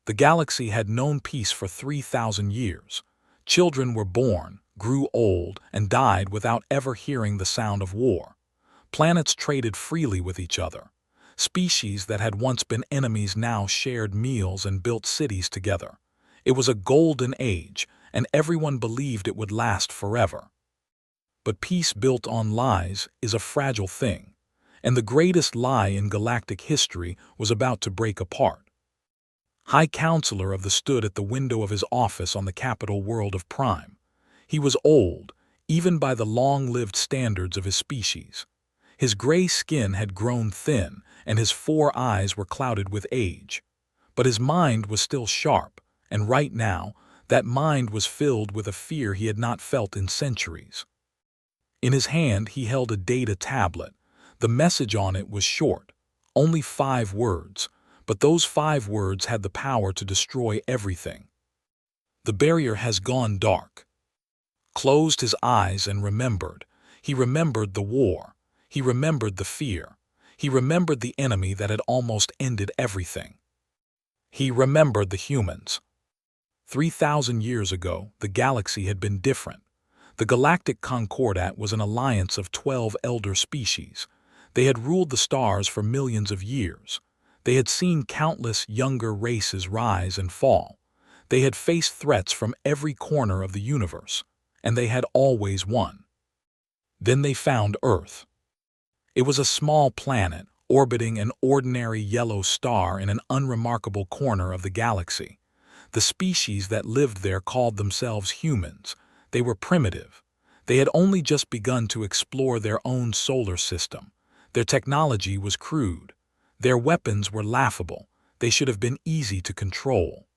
The galaxy had known peace for 3,000 years. Children were born, grew old, and died without ever hearing the sound of war. Planets traded freely with each other. Species that had once been enemies now shared meals and built cities together. It was a golden age, and everyone believed it would last forever. But peace built on lies is a fragile thing, and the greatest lie in galactic history was about to break apart. High Counselor of the stood at the window of his office on the capital world of Prime. He was old, even by the long-lived standards of his species. His gray skin had grown thin, and his 4 eyes were clouded with age. But his mind was still sharp, and right now, that mind was filled with a fear he had not felt in centuries. In his hand he held a data tablet. The message on it was short, only 5 words, but those 5 words had the power to destroy everything. The barrier has gone dark. Closed his eyes and remembered. He remembered the war. He remembered the fear. He remembered the enemy that had almost ended everything. He remembered the humans. 3,000 years ago, the galaxy had been different. The Galactic Concordat was an alliance of 12 elder species. They had ruled the stars for millions of years. They had seen countless younger races rise and fall. They had faced threats from every corner of the universe, and they had always won. Then they found Earth. It was a small planet, orbiting an ordinary yellow star in an unremarkable corner of the galaxy. The species that lived there called themselves humans. They were primitive. They had only just begun to explore their own solar system. Their technology was crude. Their weapons were laughable. They should have been easy to control.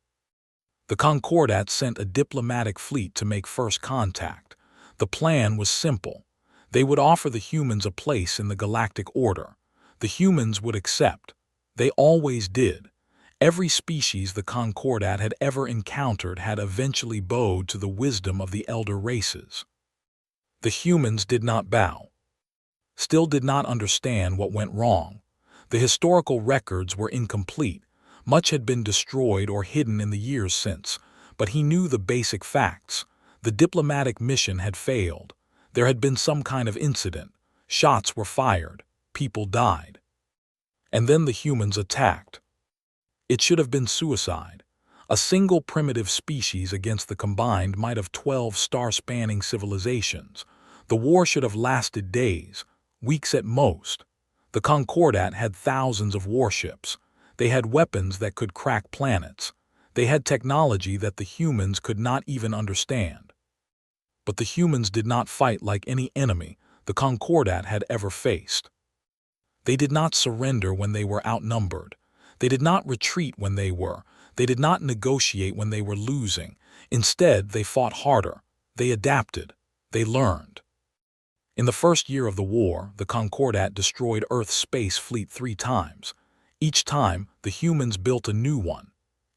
The Concordat sent a diplomatic fleet to make first contact. The plan was simple. They would offer the humans a place in the galactic order. The humans would accept. They always did. Every species the Concordat had ever encountered had eventually bowed to the wisdom of the elder races. The humans did not bow. Still did not understand what went wrong. The historical records were incomplete. Much had been destroyed or hidden in the years since, but he knew the basic facts. The diplomatic mission had failed. There had been some kind of incident. Shots were fired. People died. And then the humans attacked. It should have been suicide. A single primitive species against the combined might of 12 star-spanning civilizations. The war should have lasted days, weeks at most. The Concordat had thousands of warships. They had weapons that could crack planets. They had technology that the humans could not even understand. But the humans did not fight like any enemy the Concordat had ever faced. They did not surrender when they were outnumbered. They did not retreat when they were. They did not negotiate when they were losing. Instead, they fought harder. They adapted. They learned. In the first year of the war, the Concordat destroyed Earth's space fleet 3 times. Each time, the humans built a new one.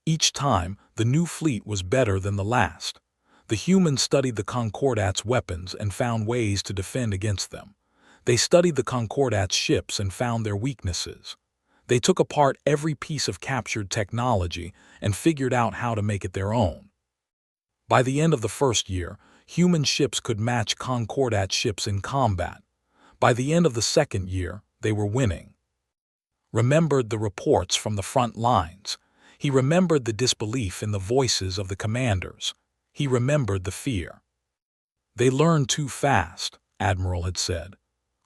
Each time, the new fleet was better than the last. The humans studied the Concordat's weapons and found ways to defend against them. They studied the Concordat's ships and found their weaknesses. They took apart every piece of captured technology and figured out how to make it their own. By the end of the first year, human ships could match Concordat ships in combat. By the end of the second year, they were winning. Remembered the reports from the front lines. He remembered the disbelief in the voices of the commanders. He remembered the fear. They learn too fast, Admiral had said.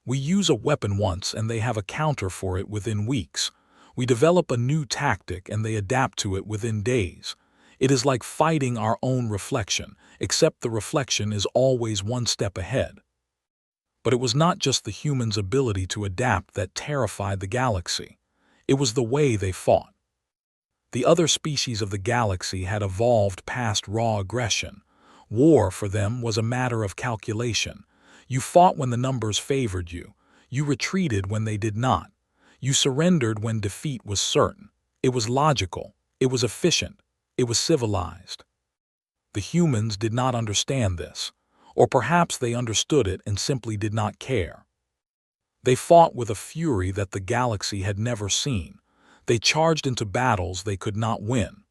We use a weapon once and they have a counter for it within weeks. We develop a new tactic and they adapt to it within days. It is like fighting our own reflection, except the reflection is always one step ahead. But it was not just the humans' ability to adapt that terrified the galaxy. It was the way they fought. The other species of the galaxy had evolved past raw aggression. War for them was a matter of calculation. You fought when the numbers favored you. You retreated when they did not. You surrendered when defeat was certain. It was logical. It was efficient. It was civilized. The humans did not understand this, or perhaps they understood it and simply did not care. They fought with a fury that the galaxy had never seen. They charged into battles they could not win.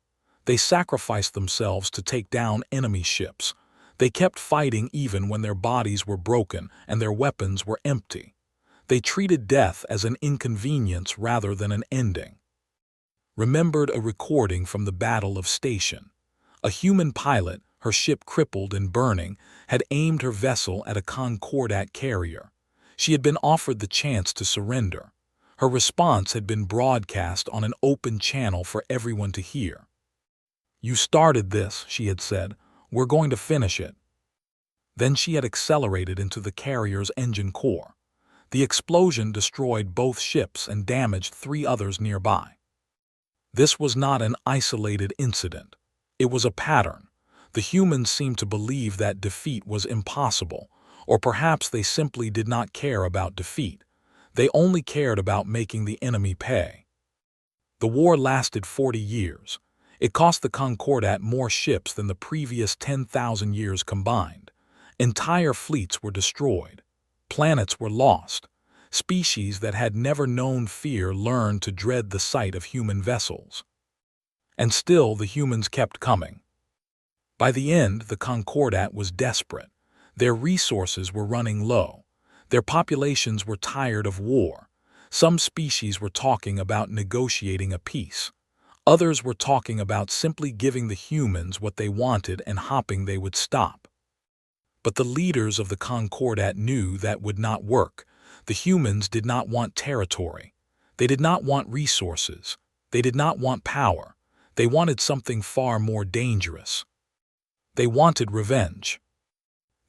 They sacrificed themselves to take down enemy ships. They kept fighting even when their bodies were broken and their weapons were empty. They treated death as an inconvenience rather than an ending. Remembered a recording from the Battle of Station. A human pilot, her ship crippled and burning, had aimed her vessel at a Concordat carrier. She had been offered the chance to surrender. Her response had been broadcast on an open channel for everyone to hear. "You started this," she had said. "We're going to finish it." Then she had accelerated into the carrier's engine core. The explosion destroyed both ships and damaged 3 others nearby. This was not an isolated incident. It was a pattern. The humans seemed to believe that defeat was impossible, or perhaps they simply did not care about defeat. They only cared about making the enemy pay. The war lasted 40 years. It cost the Concordat more ships than the previous 10,000 years combined. Entire fleets were destroyed. Planets were lost. Species that had never known fear learned to dread the sight of human vessels. And still the humans kept coming. By the end, the Concordat was desperate. Their resources were running low. Their populations were tired of war. Some species were talking about negotiating a peace. Others were talking about simply giving the humans what they wanted and hoping they would stop. But the leaders of the Concordat knew that would not work. The humans did not want territory. They did not want resources. They did not want power. They wanted something far more dangerous. They wanted revenge.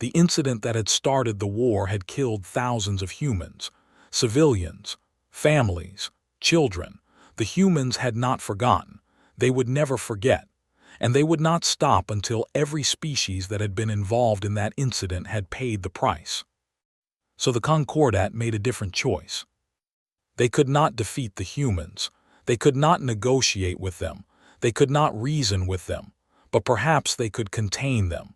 The incident that had started the war had killed thousands of humans, civilians, families, children. The humans had not forgotten. They would never forget. And they would not stop until every species that had been involved in that incident had paid the price. So the Concordat made a different choice. They could not defeat the humans. They could not negotiate with them. They could not reason with them. But perhaps they could contain them.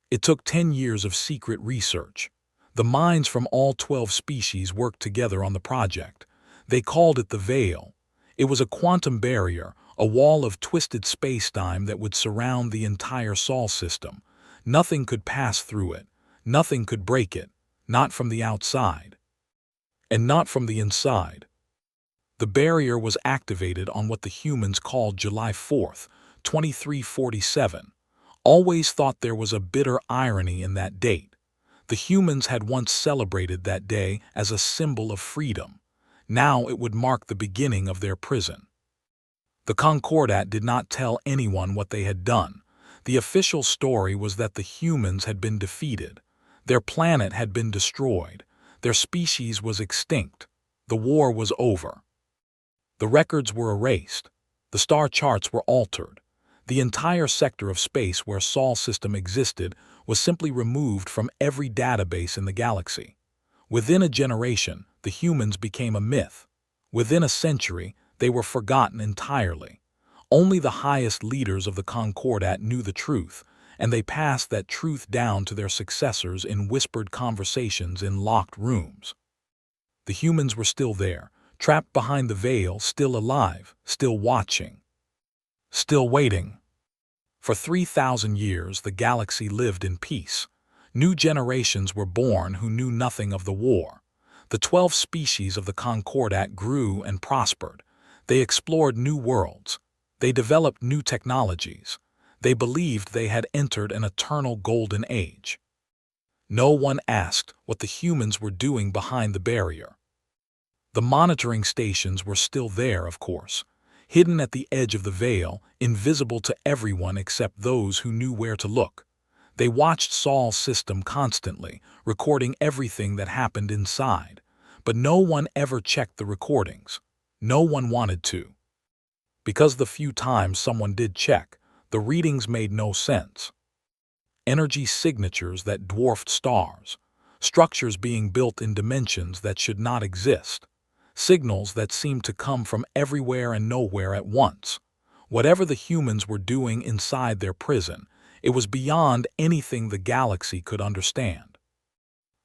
It took 10 years of secret research. The minds from all 12 species worked together on the project. They called it the Veil. It was a quantum barrier, a wall of twisted space-time that would surround the entire Sol system. Nothing could pass through it. Nothing could break it. Not from the outside. And not from the inside. The barrier was activated on what the humans called July 4th, 2347. Always thought there was a bitter irony in that date. The humans had once celebrated that day as a symbol of freedom. Now it would mark the beginning of their prison. The Concordat did not tell anyone what they had done. The official story was that the humans had been defeated. Their planet had been destroyed. Their species was extinct. The war was over. The records were erased. The star charts were altered. The entire sector of space where Sol system existed was simply removed from every database in the galaxy. Within a generation, the humans became a myth. Within a century, they were forgotten entirely. Only the highest leaders of the Concordat knew the truth, and they passed that truth down to their successors in whispered conversations in locked rooms. The humans were still there, trapped behind the veil, still alive, still watching. Still waiting. For 3,000 years, the galaxy lived in peace. New generations were born who knew nothing of the war. The 12 species of the Concordat grew and prospered. They explored new worlds. They developed new technologies. They believed they had entered an eternal golden age. No one asked what the humans were doing behind the barrier. The monitoring stations were still there, of course. Hidden at the edge of the veil, invisible to everyone except those who knew where to look. They watched Sol's system constantly, recording everything that happened inside. But no one ever checked the recordings. No one wanted to. Because the few times someone did check, the readings made no sense. Energy signatures that dwarfed stars. Structures being built in dimensions that should not exist. Signals that seemed to come from everywhere and nowhere at once. Whatever the humans were doing inside their prison, it was beyond anything the galaxy could understand.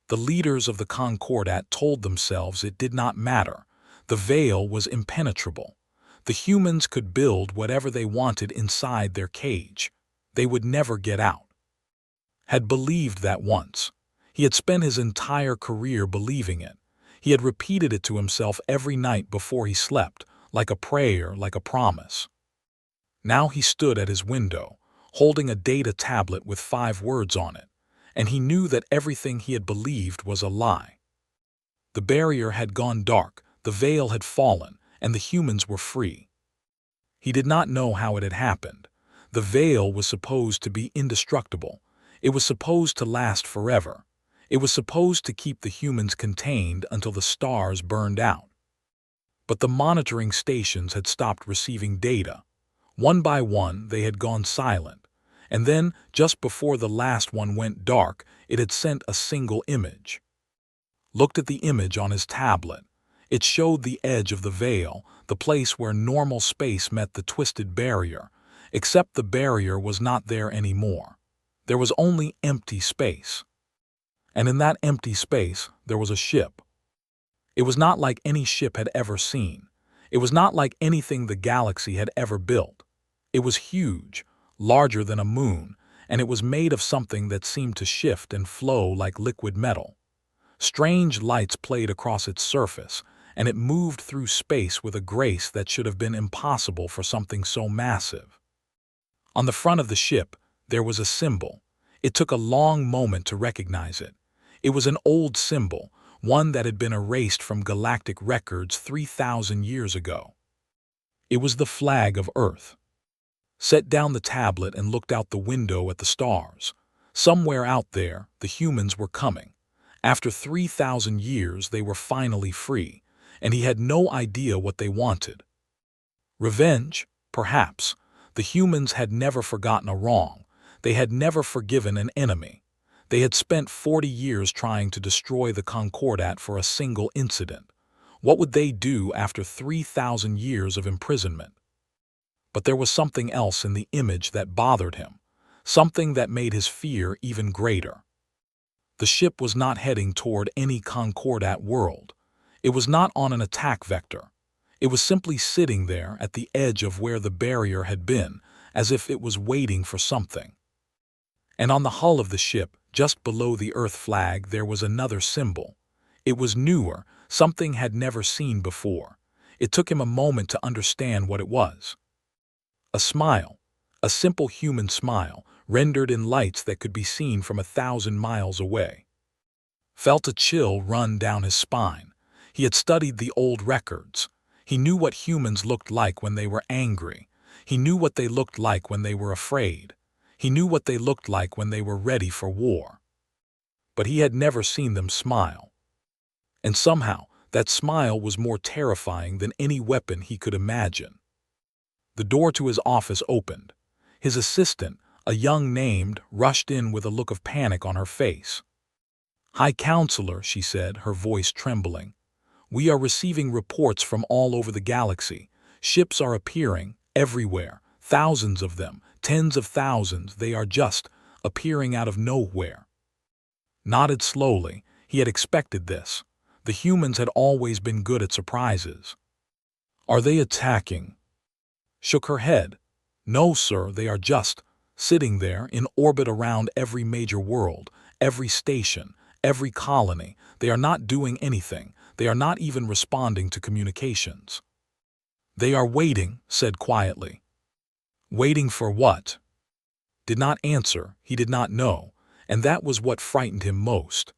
The leaders of the Concordat told themselves it did not matter. The veil was impenetrable. The humans could build whatever they wanted inside their cage. They would never get out. Had believed that once. He had spent his entire career believing it. He had repeated it to himself every night before he slept, like a prayer, like a promise. Now he stood at his window, holding a data tablet with 5 words on it, and he knew that everything he had believed was a lie. The barrier had gone dark, the veil had fallen, and the humans were free. He did not know how it had happened. The veil was supposed to be indestructible. It was supposed to last forever. It was supposed to keep the humans contained until the stars burned out. But the monitoring stations had stopped receiving data. One by one, they had gone silent. And then, just before the last one went dark, it had sent a single image. Looked at the image on his tablet. It showed the edge of the veil, the place where normal space met the twisted barrier, except the barrier was not there anymore. There was only empty space. And in that empty space, there was a ship. It was not like any ship had ever seen. It was not like anything the galaxy had ever built. It was huge, larger than a moon, and it was made of something that seemed to shift and flow like liquid metal. Strange lights played across its surface, and it moved through space with a grace that should have been impossible for something so massive. On the front of the ship, there was a symbol. It took a long moment to recognize it. It was an old symbol, one that had been erased from galactic records 3,000 years ago. It was the flag of Earth. Set down the tablet and looked out the window at the stars. Somewhere out there, the humans were coming. After 3,000 years, they were finally free, and he had no idea what they wanted. Revenge? Perhaps. The humans had never forgotten a wrong. They had never forgiven an enemy. They had spent 40 years trying to destroy the Concordat for a single incident. What would they do after 3,000 years of imprisonment? But there was something else in the image that bothered him, something that made his fear even greater. The ship was not heading toward any Concordat world. It was not on an attack vector. It was simply sitting there at the edge of where the barrier had been, as if it was waiting for something. And on the hull of the ship, just below the Earth flag, there was another symbol. It was newer, something had never seen before. It took him a moment to understand what it was. A smile, a simple human smile, rendered in lights that could be seen from 1,000 miles away. Felt a chill run down his spine. He had studied the old records. He knew what humans looked like when they were angry. He knew what they looked like when they were afraid. He knew what they looked like when they were ready for war. But he had never seen them smile. And somehow, that smile was more terrifying than any weapon he could imagine. The door to his office opened. His assistant, a young named, rushed in with a look of panic on her face. "High Counselor," she said, her voice trembling. "We are receiving reports from all over the galaxy. Ships are appearing, everywhere, thousands of them, tens of thousands. They are just appearing out of nowhere." Nodded slowly. He had expected this. The humans had always been good at surprises. "Are they attacking?" Shook her head. "No, sir, they are just sitting there in orbit around every major world, every station, every colony. They are not doing anything. They are not even responding to communications." "They are waiting," said quietly. Waiting for what? Did not answer. He did not know, and that was what frightened him most.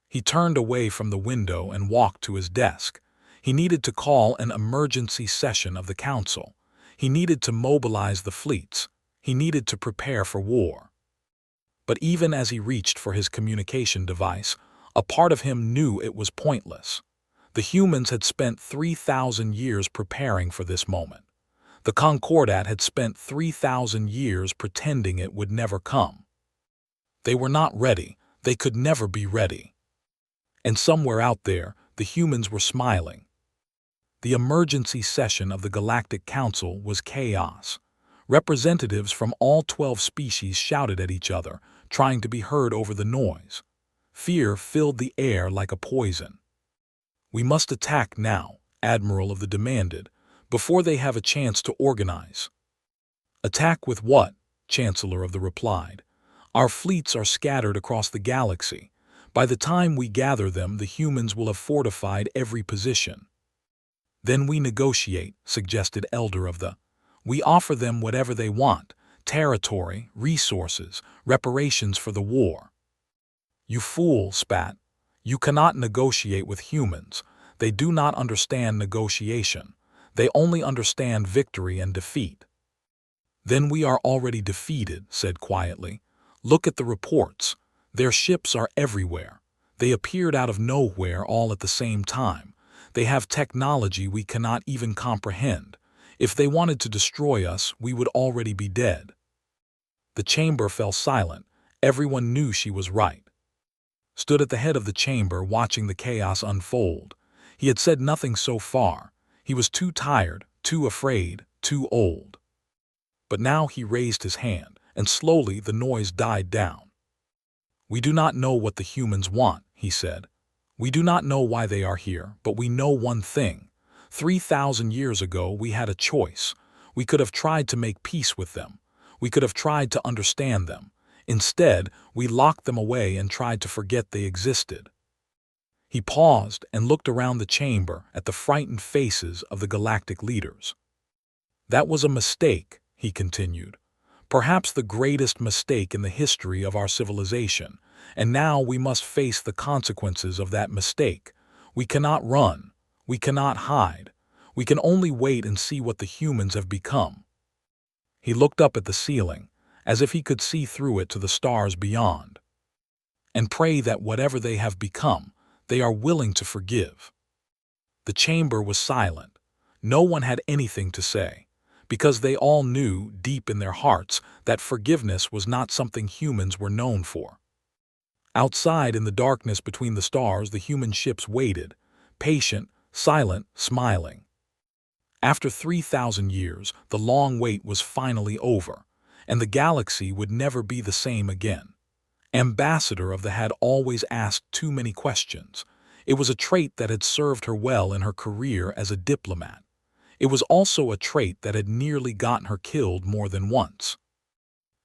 He turned away from the window and walked to his desk. He needed to call an emergency session of the council. He needed to mobilize the fleets. He needed to prepare for war. But even as he reached for his communication device, a part of him knew it was pointless. The humans had spent 3,000 years preparing for this moment. The Concordat had spent 3,000 years pretending it would never come. They were not ready. They could never be ready. And somewhere out there, the humans were smiling. The emergency session of the Galactic Council was chaos. Representatives from all 12 species shouted at each other, trying to be heard over the noise. Fear filled the air like a poison. "We must attack now," Admiral of the demanded, before they have a chance to organize. Attack with what? Chancellor of the replied. Our fleets are scattered across the galaxy. By the time we gather them, the humans will have fortified every position. Then we negotiate, suggested Elder of the. We offer them whatever they want, territory, resources, reparations for the war. You fool, spat. You cannot negotiate with humans. They do not understand negotiation. They only understand victory and defeat. Then we are already defeated, said quietly. Look at the reports. Their ships are everywhere. They appeared out of nowhere all at the same time. They have technology we cannot even comprehend. If they wanted to destroy us, we would already be dead. The chamber fell silent. Everyone knew she was right. Stood at the head of the chamber watching the chaos unfold. He had said nothing so far. He was too tired, too afraid, too old. But now he raised his hand, and slowly the noise died down. We do not know what the humans want, he said. We do not know why they are here, but we know one thing. 3,000 years ago we had a choice. We could have tried to make peace with them. We could have tried to understand them. Instead, we locked them away and tried to forget they existed. He paused and looked around the chamber at the frightened faces of the galactic leaders. That was a mistake, he continued. Perhaps the greatest mistake in the history of our civilization, and now we must face the consequences of that mistake. We cannot run. We cannot hide. We can only wait and see what the humans have become. He looked up at the ceiling, as if he could see through it to the stars beyond. And pray that whatever they have become, they are willing to forgive. The chamber was silent. No one had anything to say, because they all knew deep in their hearts that forgiveness was not something humans were known for. Outside in the darkness between the stars, the human ships waited, patient, silent, smiling. After 3,000 years, the long wait was finally over, and the galaxy would never be the same again. Ambassador of the had always asked too many questions. It was a trait that had served her well in her career as a diplomat. It was also a trait that had nearly gotten her killed more than once.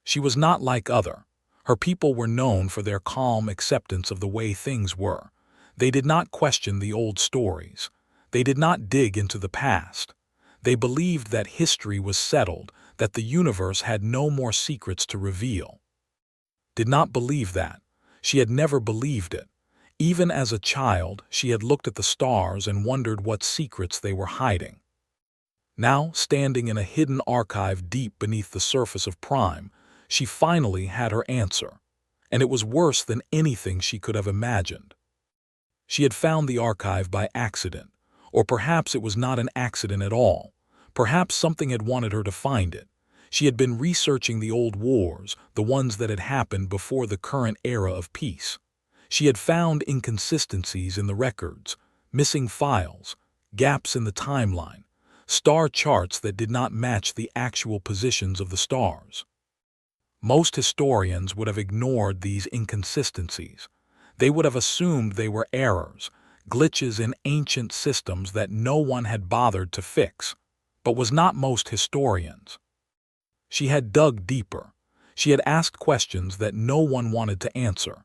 She was not like other. Her people were known for their calm acceptance of the way things were. They did not question the old stories. They did not dig into the past. They believed that history was settled, that the universe had no more secrets to reveal. Did not believe that. She had never believed it. Even as a child, she had looked at the stars and wondered what secrets they were hiding. Now, standing in a hidden archive deep beneath the surface of Prime, she finally had her answer, and it was worse than anything she could have imagined. She had found the archive by accident, or perhaps it was not an accident at all. Perhaps something had wanted her to find it. She had been researching the old wars, the ones that had happened before the current era of peace. She had found inconsistencies in the records, missing files, gaps in the timeline, star charts that did not match the actual positions of the stars. Most historians would have ignored these inconsistencies. They would have assumed they were errors, glitches in ancient systems that no one had bothered to fix, but was not most historians. She had dug deeper. She had asked questions that no one wanted to answer.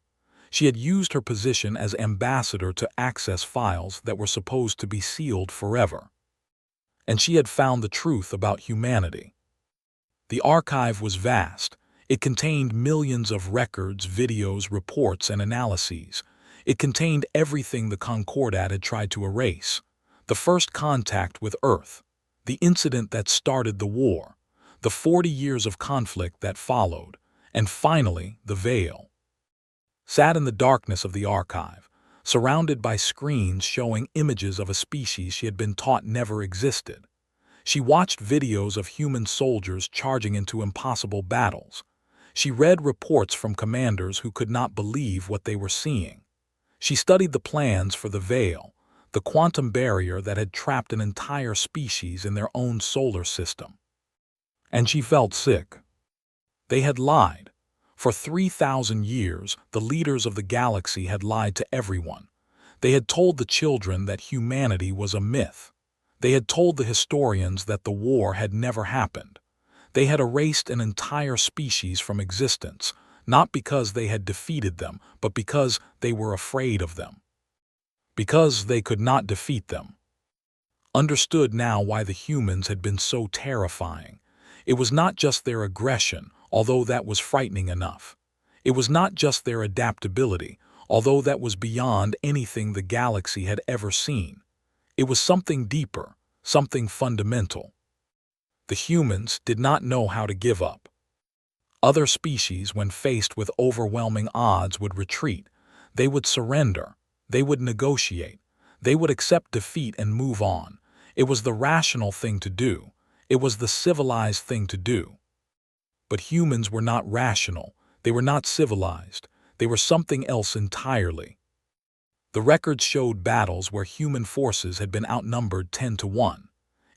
She had used her position as ambassador to access files that were supposed to be sealed forever. And she had found the truth about humanity. The archive was vast. It contained millions of records, videos, reports, and analyses. It contained everything the Concordat had tried to erase. The first contact with Earth, the incident that started the war, the 40 years of conflict that followed, and finally, the veil. Sat in the darkness of the archive, surrounded by screens showing images of a species she had been taught never existed. She watched videos of human soldiers charging into impossible battles. She read reports from commanders who could not believe what they were seeing. She studied the plans for the veil, the quantum barrier that had trapped an entire species in their own solar system. And she felt sick. They had lied. For 3,000 years, the leaders of the galaxy had lied to everyone. They had told the children that humanity was a myth. They had told the historians that the war had never happened. They had erased an entire species from existence, not because they had defeated them, but because they were afraid of them. Because they could not defeat them. Understood now why the humans had been so terrifying. It was not just their aggression, although that was frightening enough. It was not just their adaptability, although that was beyond anything the galaxy had ever seen. It was something deeper, something fundamental. The humans did not know how to give up. Other species, when faced with overwhelming odds, would retreat. They would surrender. They would negotiate. They would accept defeat and move on. It was the rational thing to do. It was the civilized thing to do. But humans were not rational. They were not civilized. They were something else entirely. The records showed battles where human forces had been outnumbered 10-1.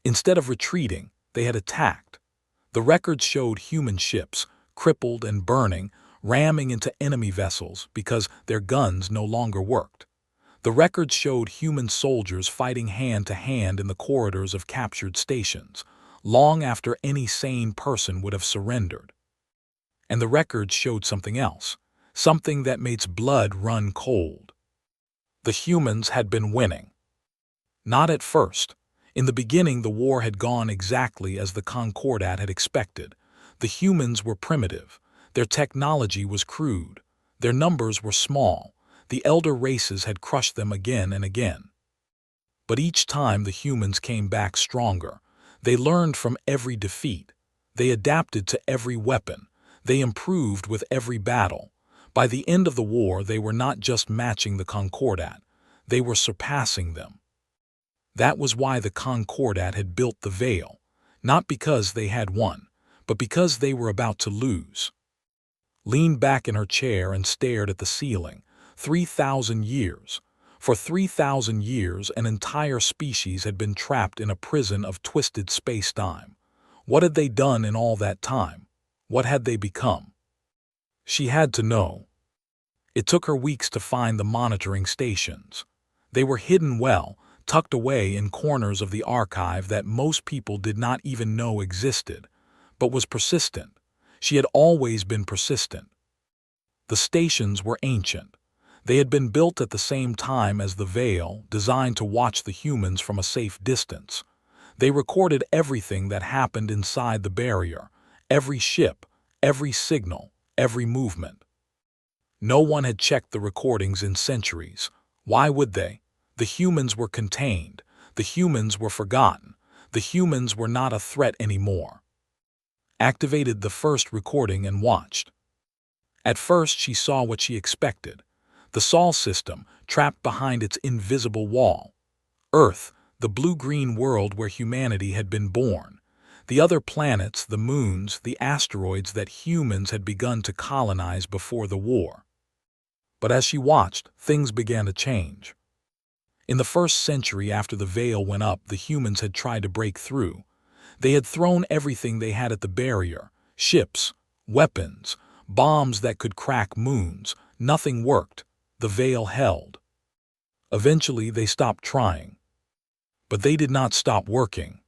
Instead of retreating, they had attacked. The records showed human ships, crippled and burning, ramming into enemy vessels because their guns no longer worked. The records showed human soldiers fighting hand-to-hand in the corridors of captured stations, long after any sane person would have surrendered. And the records showed something else, something that makes blood run cold. The humans had been winning. Not at first. In the beginning, the war had gone exactly as the Concordat had expected. The humans were primitive. Their technology was crude. Their numbers were small. The elder races had crushed them again and again. But each time the humans came back stronger. They learned from every defeat. They adapted to every weapon. They improved with every battle. By the end of the war, they were not just matching the Concordat. They were surpassing them. That was why the Concordat had built the Veil, not because they had won, but because they were about to lose. Leaned back in her chair and stared at the ceiling. 3,000 years. For 3,000 years, an entire species had been trapped in a prison of twisted space-time. What had they done in all that time? What had they become? She had to know. It took her weeks to find the monitoring stations. They were hidden well, tucked away in corners of the archive that most people did not even know existed, but was persistent. She had always been persistent. The stations were ancient. They had been built at the same time as the Veil, designed to watch the humans from a safe distance. They recorded everything that happened inside the barrier, every ship, every signal, every movement. No one had checked the recordings in centuries. Why would they? The humans were contained. The humans were forgotten. The humans were not a threat anymore. Activated the first recording and watched. At first she saw what she expected. The Sol system, trapped behind its invisible wall. Earth, the blue-green world where humanity had been born. The other planets, the moons, the asteroids that humans had begun to colonize before the war. But as she watched, things began to change. In the first century after the Veil went up, the humans had tried to break through. They had thrown everything they had at the barrier, ships, weapons, bombs that could crack moons. Nothing worked. The Veil held. Eventually they stopped trying. But they did not stop working.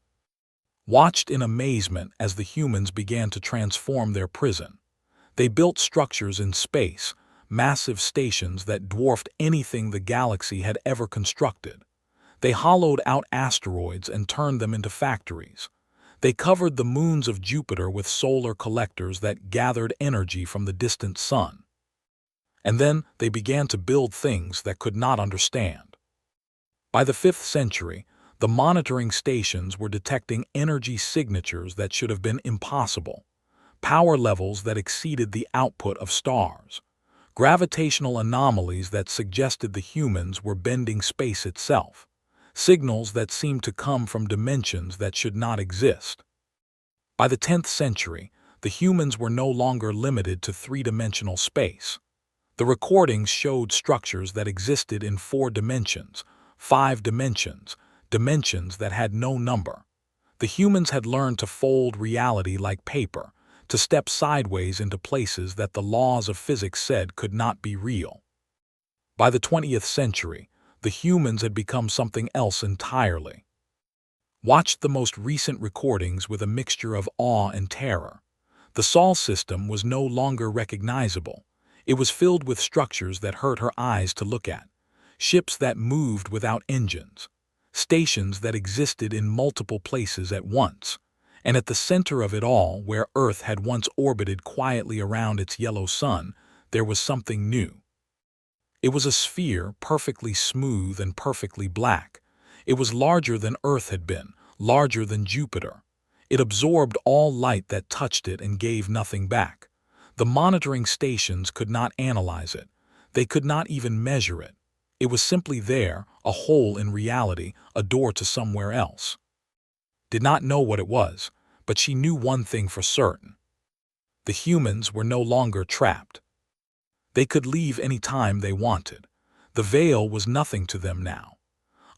Watched in amazement as the humans began to transform their prison. They built structures in space, massive stations that dwarfed anything the galaxy had ever constructed. They hollowed out asteroids and turned them into factories. They covered the moons of Jupiter with solar collectors that gathered energy from the distant sun. And then they began to build things that could not understand. By the 5th century, the monitoring stations were detecting energy signatures that should have been impossible, power levels that exceeded the output of stars, gravitational anomalies that suggested the humans were bending space itself, signals that seemed to come from dimensions that should not exist. By the 10th century, the humans were no longer limited to three-dimensional space. The recordings showed structures that existed in 4 dimensions, 5 dimensions, dimensions that had no number. The humans had learned to fold reality like paper, to step sideways into places that the laws of physics said could not be real. By the 20th century, the humans had become something else entirely. watched the most recent recordings with a mixture of awe and terror. The Sol system was no longer recognizable. It was filled with structures that hurt her eyes to look at, ships that moved without engines, stations that existed in multiple places at once, and at the center of it all, where Earth had once orbited quietly around its yellow sun, there was something new. It was a sphere, perfectly smooth and perfectly black. It was larger than Earth had been, larger than Jupiter. It absorbed all light that touched it and gave nothing back. The monitoring stations could not analyze it. They could not even measure it. It was simply there, a hole in reality, a door to somewhere else. Did not know what it was, but she knew one thing for certain. The humans were no longer trapped. They could leave any time they wanted. The veil was nothing to them now.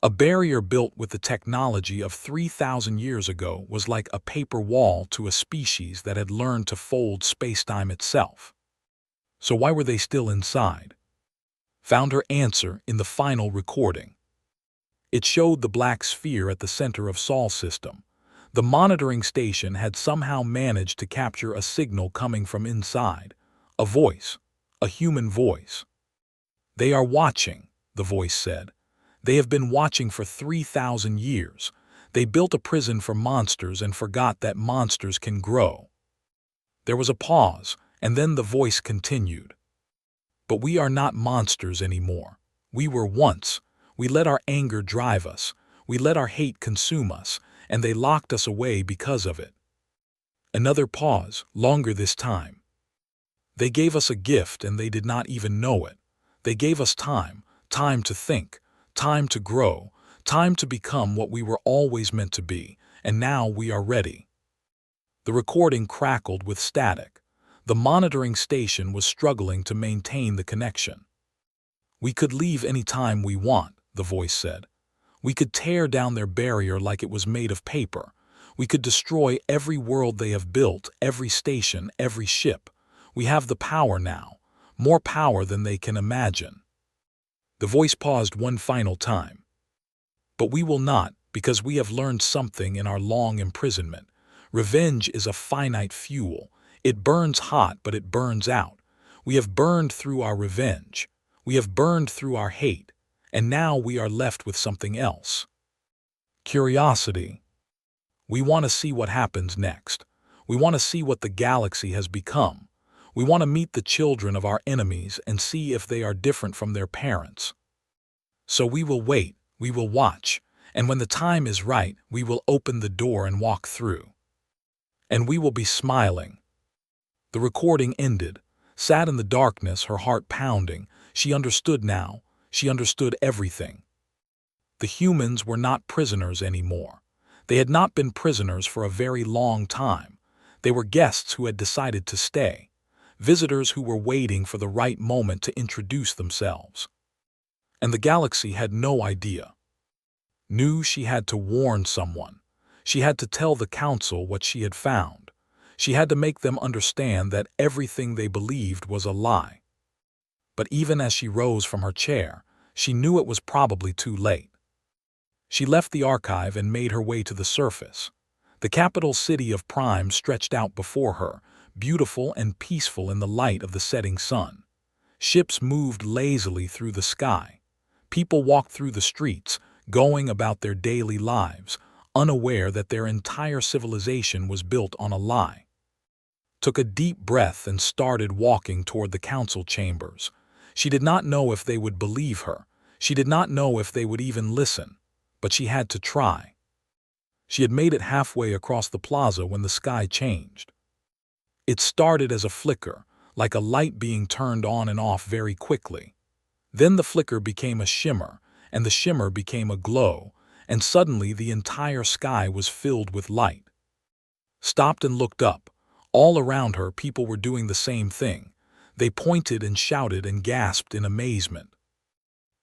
A barrier built with the technology of 3,000 years ago was like a paper wall to a species that had learned to fold spacetime itself. So why were they still inside? Found her answer in the final recording. It showed the black sphere at the center of Sol system. The monitoring station had somehow managed to capture a signal coming from inside. A voice. A human voice. "They are watching," the voice said. "They have been watching for 3,000 years. They built a prison for monsters and forgot that monsters can grow." There was a pause, and then the voice continued. "But we are not monsters anymore. We were once. We let our anger drive us. We let our hate consume us, and they locked us away because of it." Another pause, longer this time. "They gave us a gift and they did not even know it. They gave us time, time to think, time to grow, time to become what we were always meant to be, and now we are ready." The recording crackled with static. The monitoring station was struggling to maintain the connection. "We could leave any time we want," the voice said. "We could tear down their barrier like it was made of paper. We could destroy every world they have built, every station, every ship. We have the power now, more power than they can imagine." The voice paused one final time. "But we will not, because we have learned something in our long imprisonment. Revenge is a finite fuel. It burns hot, but it burns out. We have burned through our revenge. We have burned through our hate, and now we are left with something else. Curiosity. We want to see what happens next. We want to see what the galaxy has become. We want to meet the children of our enemies and see if they are different from their parents. So we will wait, we will watch, and when the time is right, we will open the door and walk through. And we will be smiling." The recording ended. Sat in the darkness, her heart pounding. She understood now. She understood everything. The humans were not prisoners anymore. They had not been prisoners for a very long time. They were guests who had decided to stay. Visitors who were waiting for the right moment to introduce themselves. And the galaxy had no idea. Knew she had to warn someone. She had to tell the council what she had found. She had to make them understand that everything they believed was a lie. But even as she rose from her chair, she knew it was probably too late. She left the archive and made her way to the surface. The capital city of Prime stretched out before her, beautiful and peaceful in the light of the setting sun. Ships moved lazily through the sky. People walked through the streets, going about their daily lives, unaware that their entire civilization was built on a lie. Took a deep breath and started walking toward the council chambers. She did not know if they would believe her. She did not know if they would even listen, but she had to try. She had made it halfway across the plaza when the sky changed. It started as a flicker, like a light being turned on and off very quickly. Then the flicker became a shimmer, and the shimmer became a glow, and suddenly the entire sky was filled with light. Stopped and looked up. All around her, people were doing the same thing. They pointed and shouted and gasped in amazement.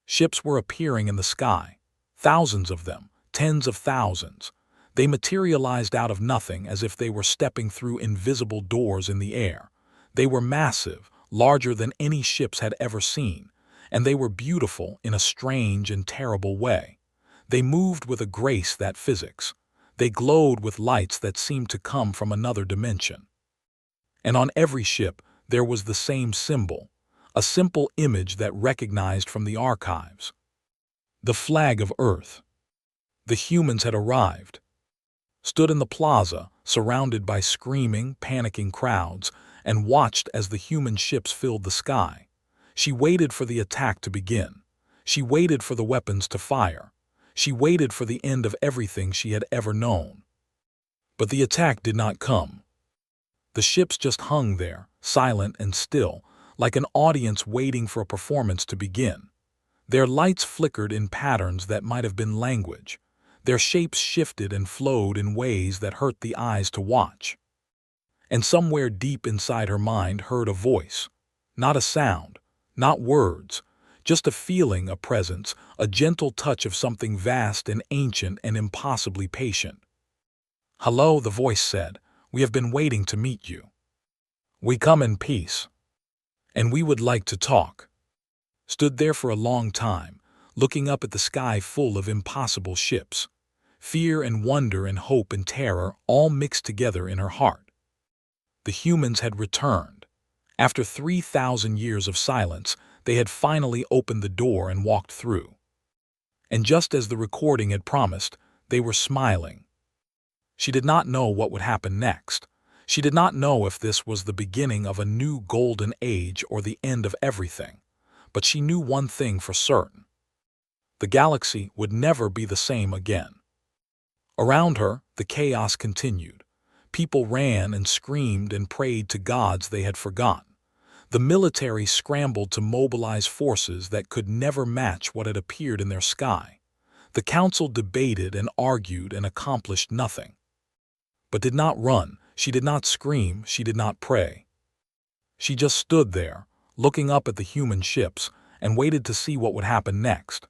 Ships were appearing in the sky. Thousands of them, tens of thousands. They materialized out of nothing as if they were stepping through invisible doors in the air. They were massive, larger than any ships had ever seen, and they were beautiful in a strange and terrible way. They moved with a grace that physics, They glowed with lights that seemed to come from another dimension. And on every ship, there was the same symbol, a simple image that recognized from the archives. The flag of Earth. The humans had arrived. Stood in the plaza, surrounded by screaming, panicking crowds, and watched as the human ships filled the sky. She waited for the attack to begin. She waited for the weapons to fire. She waited for the end of everything she had ever known. But the attack did not come. The ships just hung there, silent and still, like an audience waiting for a performance to begin. Their lights flickered in patterns that might have been language. Their shapes shifted and flowed in ways that hurt the eyes to watch. And somewhere deep inside her mind heard a voice. Not a sound, not words, just a feeling, a presence, a gentle touch of something vast and ancient and impossibly patient. "Hello," the voice said. "We have been waiting to meet you. We come in peace. And we would like to talk." Stood there for a long time, looking up at the sky full of impossible ships. Fear and wonder and hope and terror all mixed together in her heart. The humans had returned. After 3,000 years of silence, they had finally opened the door and walked through. And just as the recording had promised, they were smiling. She did not know what would happen next. She did not know if this was the beginning of a new golden age or the end of everything. But she knew one thing for certain. The galaxy would never be the same again. Around her, the chaos continued. People ran and screamed and prayed to gods they had forgotten. The military scrambled to mobilize forces that could never match what had appeared in their sky. The council debated and argued and accomplished nothing. But did not run, she did not scream, she did not pray. She just stood there, looking up at the human ships, and waited to see what would happen next.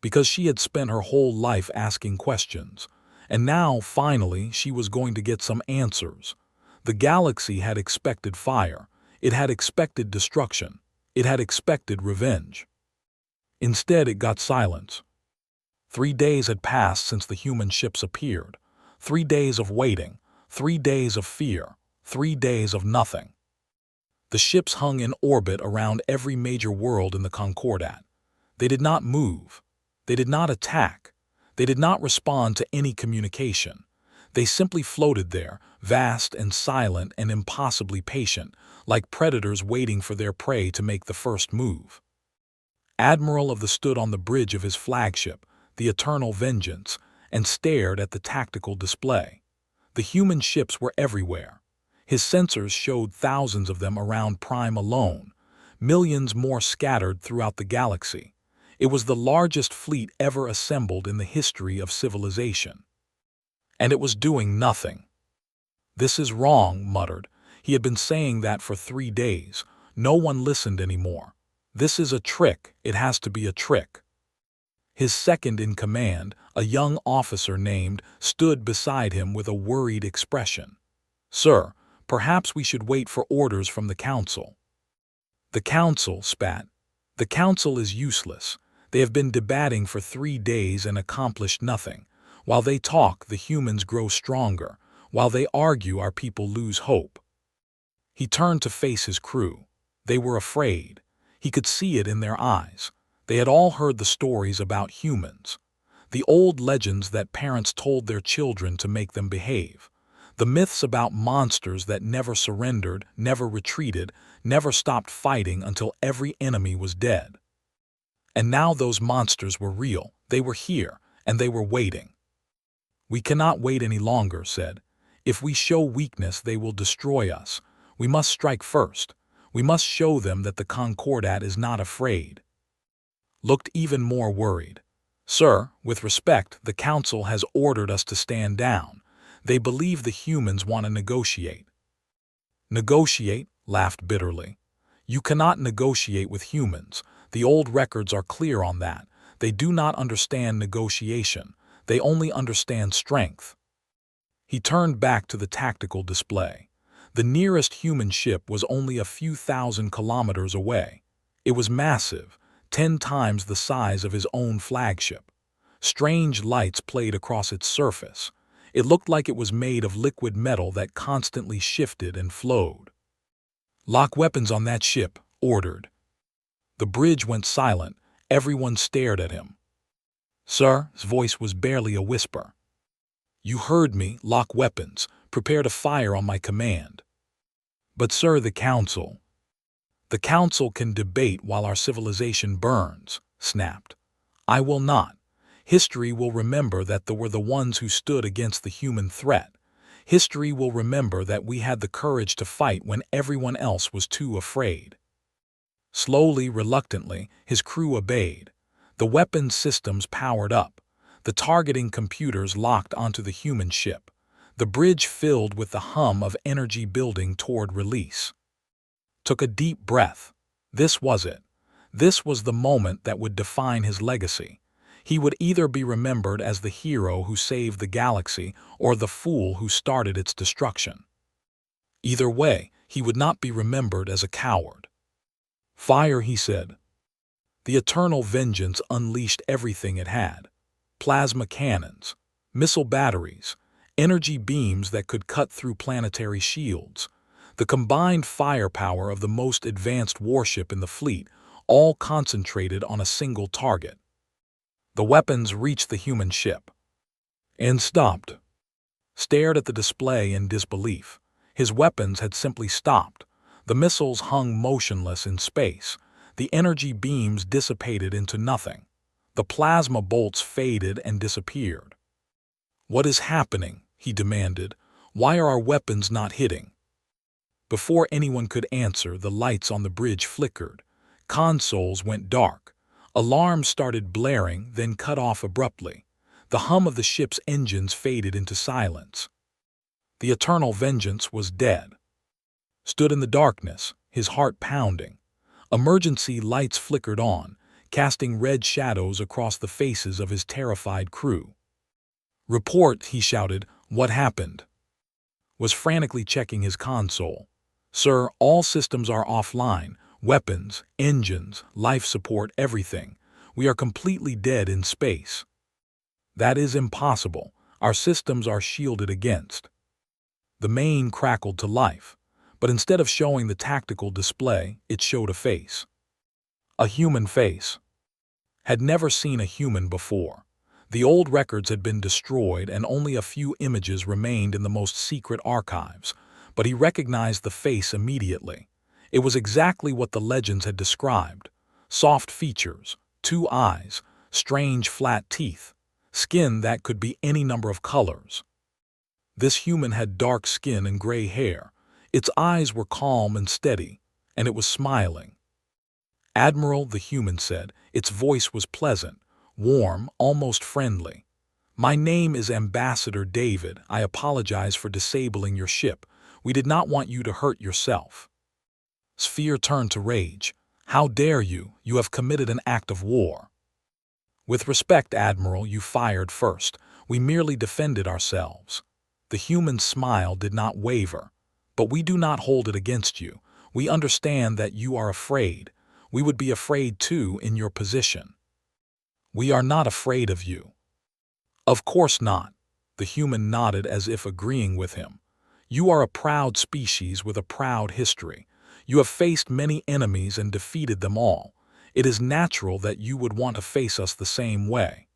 Because she had spent her whole life asking questions, and now, finally, she was going to get some answers. The galaxy had expected fire, it had expected destruction, it had expected revenge. Instead, it got silence. 3 days had passed since the human ships appeared. 3 days of waiting, 3 days of fear, 3 days of nothing. The ships hung in orbit around every major world in the Concordat. They did not move. They did not attack. They did not respond to any communication. They simply floated there, vast and silent and impossibly patient, like predators waiting for their prey to make the first move. Admiral stood on the bridge of his flagship, the Eternal Vengeance, and stared at the tactical display. The human ships were everywhere. His sensors showed thousands of them around Prime alone, millions more scattered throughout the galaxy. It was the largest fleet ever assembled in the history of civilization. And it was doing nothing. "This is wrong," muttered. He had been saying that for 3 days. No one listened anymore. "This is a trick. It has to be a trick." His second-in-command, a young officer named, stood beside him with a worried expression. "Sir, perhaps we should wait for orders from the council." "The council," spat. "The council is useless. They have been debating for 3 days and accomplished nothing. While they talk, the humans grow stronger. While they argue, our people lose hope." He turned to face his crew. They were afraid. He could see it in their eyes. They had all heard the stories about humans. The old legends that parents told their children to make them behave. The myths about monsters that never surrendered, never retreated, never stopped fighting until every enemy was dead. And now those monsters were real. They were here, and they were waiting. "We cannot wait any longer," said. "If we show weakness, they will destroy us. We must strike first. We must show them that the Concordat is not afraid." Looked even more worried. "Sir, with respect, the council has ordered us to stand down. They believe the humans want to negotiate." "Negotiate?" laughed bitterly. "You cannot negotiate with humans. The old records are clear on that. They do not understand negotiation. They only understand strength." He turned back to the tactical display. The nearest human ship was only a few thousand kilometers away. It was massive, 10 times the size of his own flagship. Strange lights played across its surface. It looked like it was made of liquid metal that constantly shifted and flowed. "Lock weapons on that ship," ordered. The bridge went silent. Everyone stared at him. "Sir," his voice was barely a whisper. "You heard me. Lock weapons. Prepare to fire on my command." "But sir, the Council—" "The Council can debate while our civilization burns," snapped. "I will not. History will remember that they were the ones who stood against the human threat. History will remember that we had the courage to fight when everyone else was too afraid." Slowly, reluctantly, his crew obeyed. The weapons systems powered up. The targeting computers locked onto the human ship. The bridge filled with the hum of energy building toward release. Took a deep breath. This was it. This was the moment that would define his legacy. He would either be remembered as the hero who saved the galaxy or the fool who started its destruction. Either way, he would not be remembered as a coward. "Fire," he said. The eternal vengeance unleashed everything it had. Plasma cannons, missile batteries, energy beams that could cut through planetary shields. The combined firepower of the most advanced warship in the fleet, all concentrated on a single target. The weapons reached the human ship and stopped. Stared at the display in disbelief. His weapons had simply stopped. The missiles hung motionless in space. The energy beams dissipated into nothing. The plasma bolts faded and disappeared. "What is happening?" he demanded. "Why are our weapons not hitting?" Before anyone could answer, the lights on the bridge flickered. Consoles went dark. Alarms started blaring, then cut off abruptly. The hum of the ship's engines faded into silence. The eternal vengeance was dead. Stood in the darkness, his heart pounding. Emergency lights flickered on, casting red shadows across the faces of his terrified crew. "Report," he shouted. "What happened?" Was frantically checking his console. "Sir, all systems are offline. Weapons, engines, life support, everything. We are completely dead in space." "That is impossible. Our systems are shielded against." The main crackled to life, but instead of showing the tactical display, it showed a face. A human face. Had never seen a human before. The old records had been destroyed and only a few images remained in the most secret archives, but he recognized the face immediately. It was exactly what the legends had described. Soft features, 2 eyes, strange flat teeth, skin that could be any number of colors. This human had dark skin and gray hair. Its eyes were calm and steady, and it was smiling. "Admiral," the human said. Its voice was pleasant, warm, almost friendly. "My name is Ambassador David. I apologize for disabling your ship. We did not want you to hurt yourself." Sphere turned to rage. "How dare you? You have committed an act of war." "With respect, Admiral, you fired first. We merely defended ourselves." The human's smile did not waver. "But we do not hold it against you. We understand that you are afraid. We would be afraid too in your position." "We are not afraid of you." "Of course not." The human nodded as if agreeing with him. "You are a proud species with a proud history. You have faced many enemies and defeated them all. It is natural that you would want to face us the same way."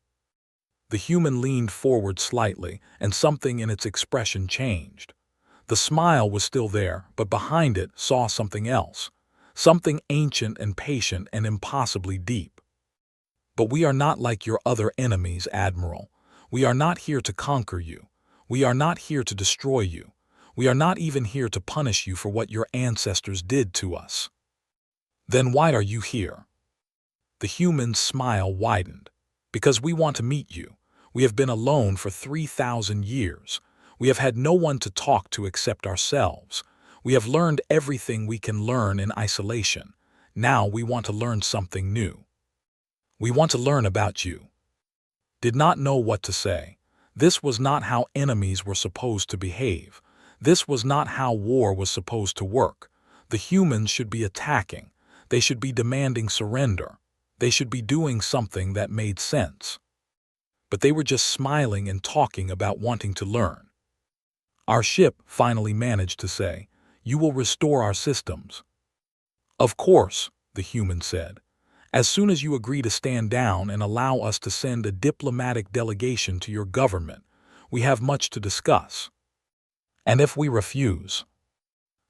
The human leaned forward slightly, and something in its expression changed. The smile was still there, but behind it saw something else. Something ancient and patient and impossibly deep. "But we are not like your other enemies, Admiral. We are not here to conquer you. We are not here to destroy you. We are not even here to punish you for what your ancestors did to us." "Then why are you here?" The human's smile widened. "Because we want to meet you. We have been alone for 3,000 years. We have had no one to talk to except ourselves. We have learned everything we can learn in isolation. Now we want to learn something new. We want to learn about you." Did not know what to say. This was not how enemies were supposed to behave. This was not how war was supposed to work. The humans should be attacking. They should be demanding surrender. They should be doing something that made sense. but they were just smiling and talking about wanting to learn. Our ship finally managed to say, "You will restore our systems." "Of course," the human said, "as soon as you agree to stand down and allow us to send a diplomatic delegation to your government. We have much to discuss." "And if we refuse?"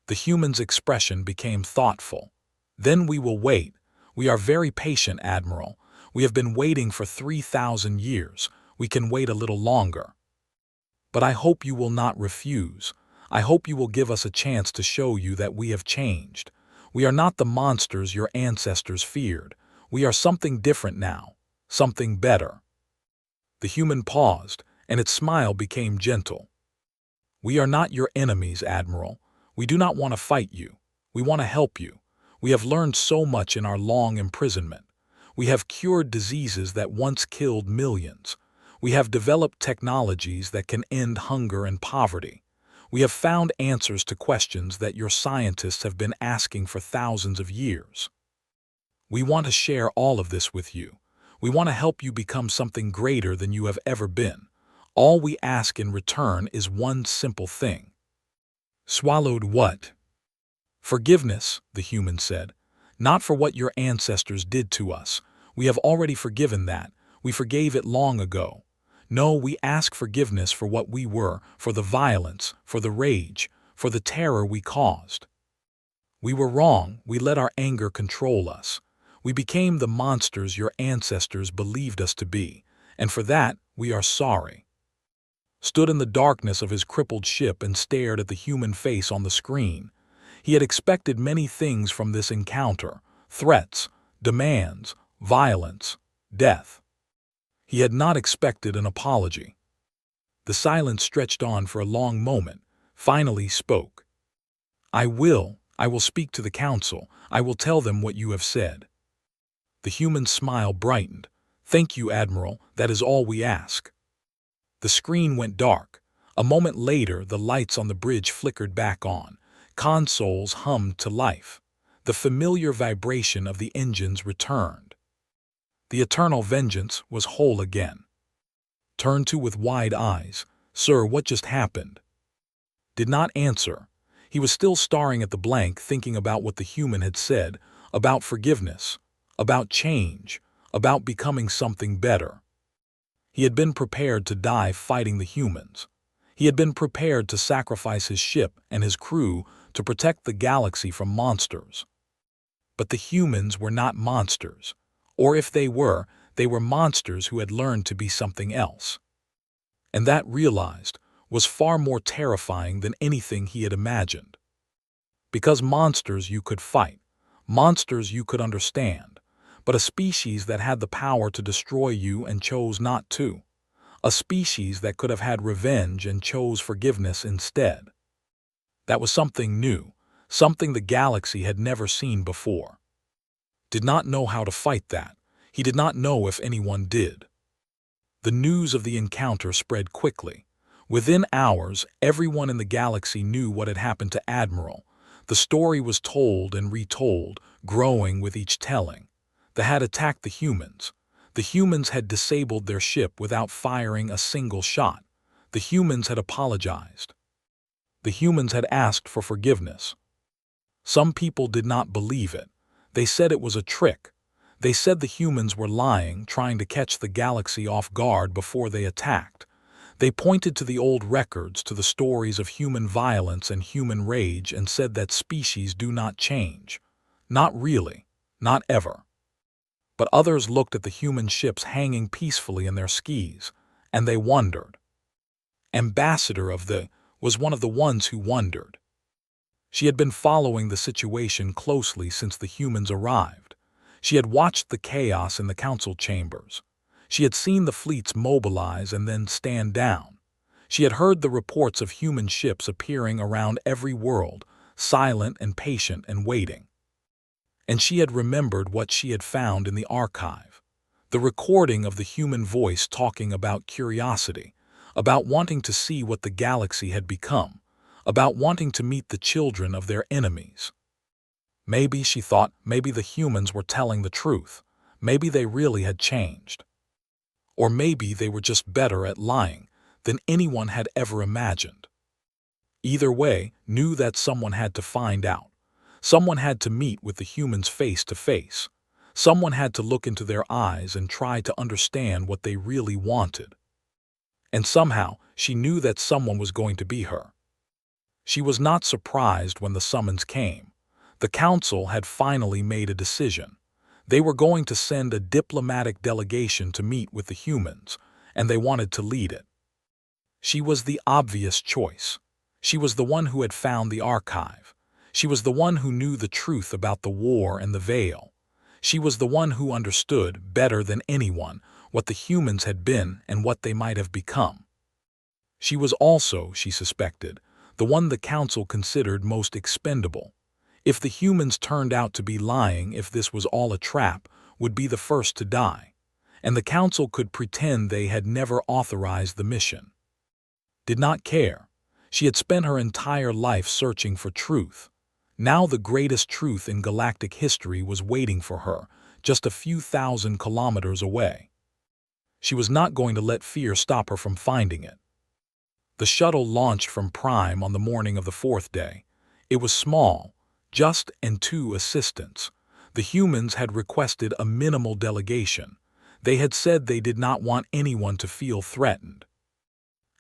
The human's expression became thoughtful. "Then we will wait. We are very patient, Admiral. We have been waiting for 3,000 years. We can wait a little longer. But I hope you will not refuse. I hope you will give us a chance to show you that we have changed. We are not the monsters your ancestors feared. We are something different now, something better." The human paused, and its smile became gentle. "We are not your enemies, Admiral. We do not want to fight you. We want to help you. We have learned so much in our long imprisonment. We have cured diseases that once killed millions. We have developed technologies that can end hunger and poverty. We have found answers to questions that your scientists have been asking for thousands of years. We want to share all of this with you. We want to help you become something greater than you have ever been. All we ask in return is one simple thing." "Swallowed what?" "Forgiveness," the human said. "Not for what your ancestors did to us. We have already forgiven that. We forgave it long ago. No, we ask forgiveness for what we were, for the violence, for the rage, for the terror we caused. We were wrong. We let our anger control us. We became the monsters your ancestors believed us to be, and for that we are sorry." Stood in the darkness of his crippled ship and stared at the human face on the screen. He had expected many things from this encounter: threats, demands, violence, death. He had not expected an apology. The silence stretched on for a long moment. Finally spoke. I will speak to the council. I will tell them what you have said." The human's smile brightened. "Thank you, Admiral. That is all we ask." The screen went dark. A moment later, the lights on the bridge flickered back on. Consoles hummed to life. The familiar vibration of the engines returned. The Eternal Vengeance was whole again. Turned to with wide eyes. "Sir, what just happened?" Did not answer. He was still staring at the blank, thinking about what the human had said, about forgiveness, about change, about becoming something better. He had been prepared to die fighting the humans. He had been prepared to sacrifice his ship and his crew to protect the galaxy from monsters. But the humans were not monsters. Or if they were monsters who had learned to be something else. And that, realized, was far more terrifying than anything he had imagined. Because monsters you could fight, monsters you could understand, but a species that had the power to destroy you and chose not to. A species that could have had revenge and chose forgiveness instead. That was something new, something the galaxy had never seen before. Did not know how to fight that. He did not know if anyone did. The news of the encounter spread quickly. Within hours, everyone in the galaxy knew what had happened to Admiral. The story was told and retold, growing with each telling. They had attacked the humans. The humans had disabled their ship without firing a single shot. The humans had apologized. The humans had asked for forgiveness. Some people did not believe it. They said it was a trick. They said the humans were lying, trying to catch the galaxy off guard before they attacked. They pointed to the old records, to the stories of human violence and human rage, and said that species do not change. Not really. Not ever. But others looked at the human ships hanging peacefully in their skis, and they wondered. Ambassador of the was one of the ones who wondered. She had been following the situation closely since the humans arrived. She had watched the chaos in the council chambers. She had seen the fleets mobilize and then stand down. She had heard the reports of human ships appearing around every world, silent and patient and waiting. And she had remembered what she had found in the archive. The recording of the human voice talking about curiosity, about wanting to see what the galaxy had become, about wanting to meet the children of their enemies. Maybe, she thought, maybe the humans were telling the truth. Maybe they really had changed. Or maybe they were just better at lying than anyone had ever imagined. Either way, knew that someone had to find out. Someone had to meet with the humans face to face. Someone had to look into their eyes and try to understand what they really wanted. And somehow, she knew that someone was going to be her. She was not surprised when the summons came. The council had finally made a decision. They were going to send a diplomatic delegation to meet with the humans, and they wanted to lead it. She was the obvious choice. She was the one who had found the archive. She was the one who knew the truth about the war and the veil. She was the one who understood, better than anyone, what the humans had been and what they might have become. She was also, she suspected, the one the council considered most expendable. If the humans turned out to be lying, if this was all a trap, would be the first to die. And the council could pretend they had never authorized the mission. Did not care. She had spent her entire life searching for truth. Now the greatest truth in galactic history was waiting for her, just a few thousand kilometers away. She was not going to let fear stop her from finding it. The shuttle launched from Prime on the morning of the fourth day. It was small, just and two assistants. The humans had requested a minimal delegation. They had said they did not want anyone to feel threatened.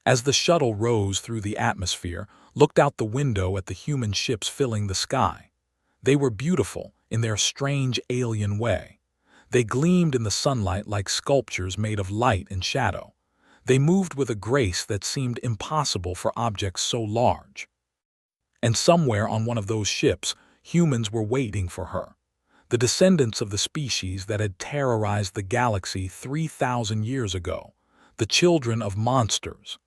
As the shuttle rose through the atmosphere, looked out the window at the human ships filling the sky. They were beautiful in their strange alien way. They gleamed in the sunlight like sculptures made of light and shadow. They moved with a grace that seemed impossible for objects so large. And somewhere on one of those ships, humans were waiting for her. The descendants of the species that had terrorized the galaxy 3,000 years ago. The children of monsters.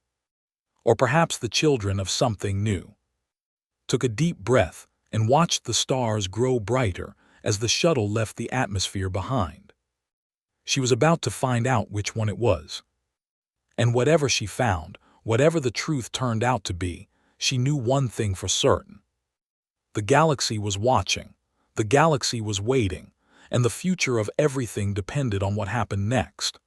Or perhaps the children of something new. Took a deep breath and watched the stars grow brighter as the shuttle left the atmosphere behind. She was about to find out which one it was. And whatever she found, whatever the truth turned out to be, she knew one thing for certain. The galaxy was watching, the galaxy was waiting, and the future of everything depended on what happened next.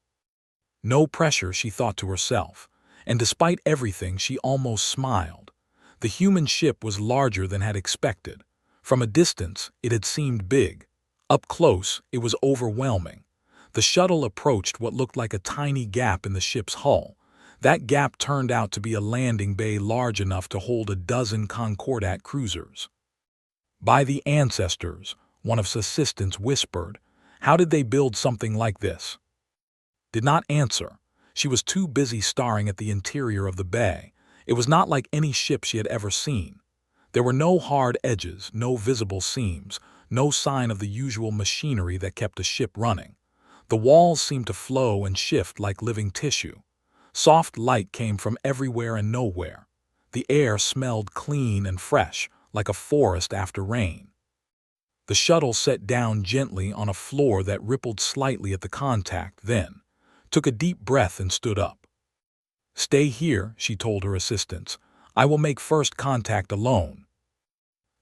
No pressure, she thought to herself, and despite everything she almost smiled. The human ship was larger than had expected. From a distance, it had seemed big. Up close, it was overwhelming. The shuttle approached what looked like a tiny gap in the ship's hull. That gap turned out to be a landing bay large enough to hold a dozen Concordat cruisers. By the ancestors, one of his assistants whispered. How did they build something like this? Did not answer. She was too busy staring at the interior of the bay. It was not like any ship she had ever seen. There were no hard edges, no visible seams, no sign of the usual machinery that kept a ship running. The walls seemed to flow and shift like living tissue. Soft light came from everywhere and nowhere. The air smelled clean and fresh, like a forest after rain. The shuttle set down gently on a floor that rippled slightly at the contact, then took a deep breath and stood up. Stay here, she told her assistants. I will make first contact alone.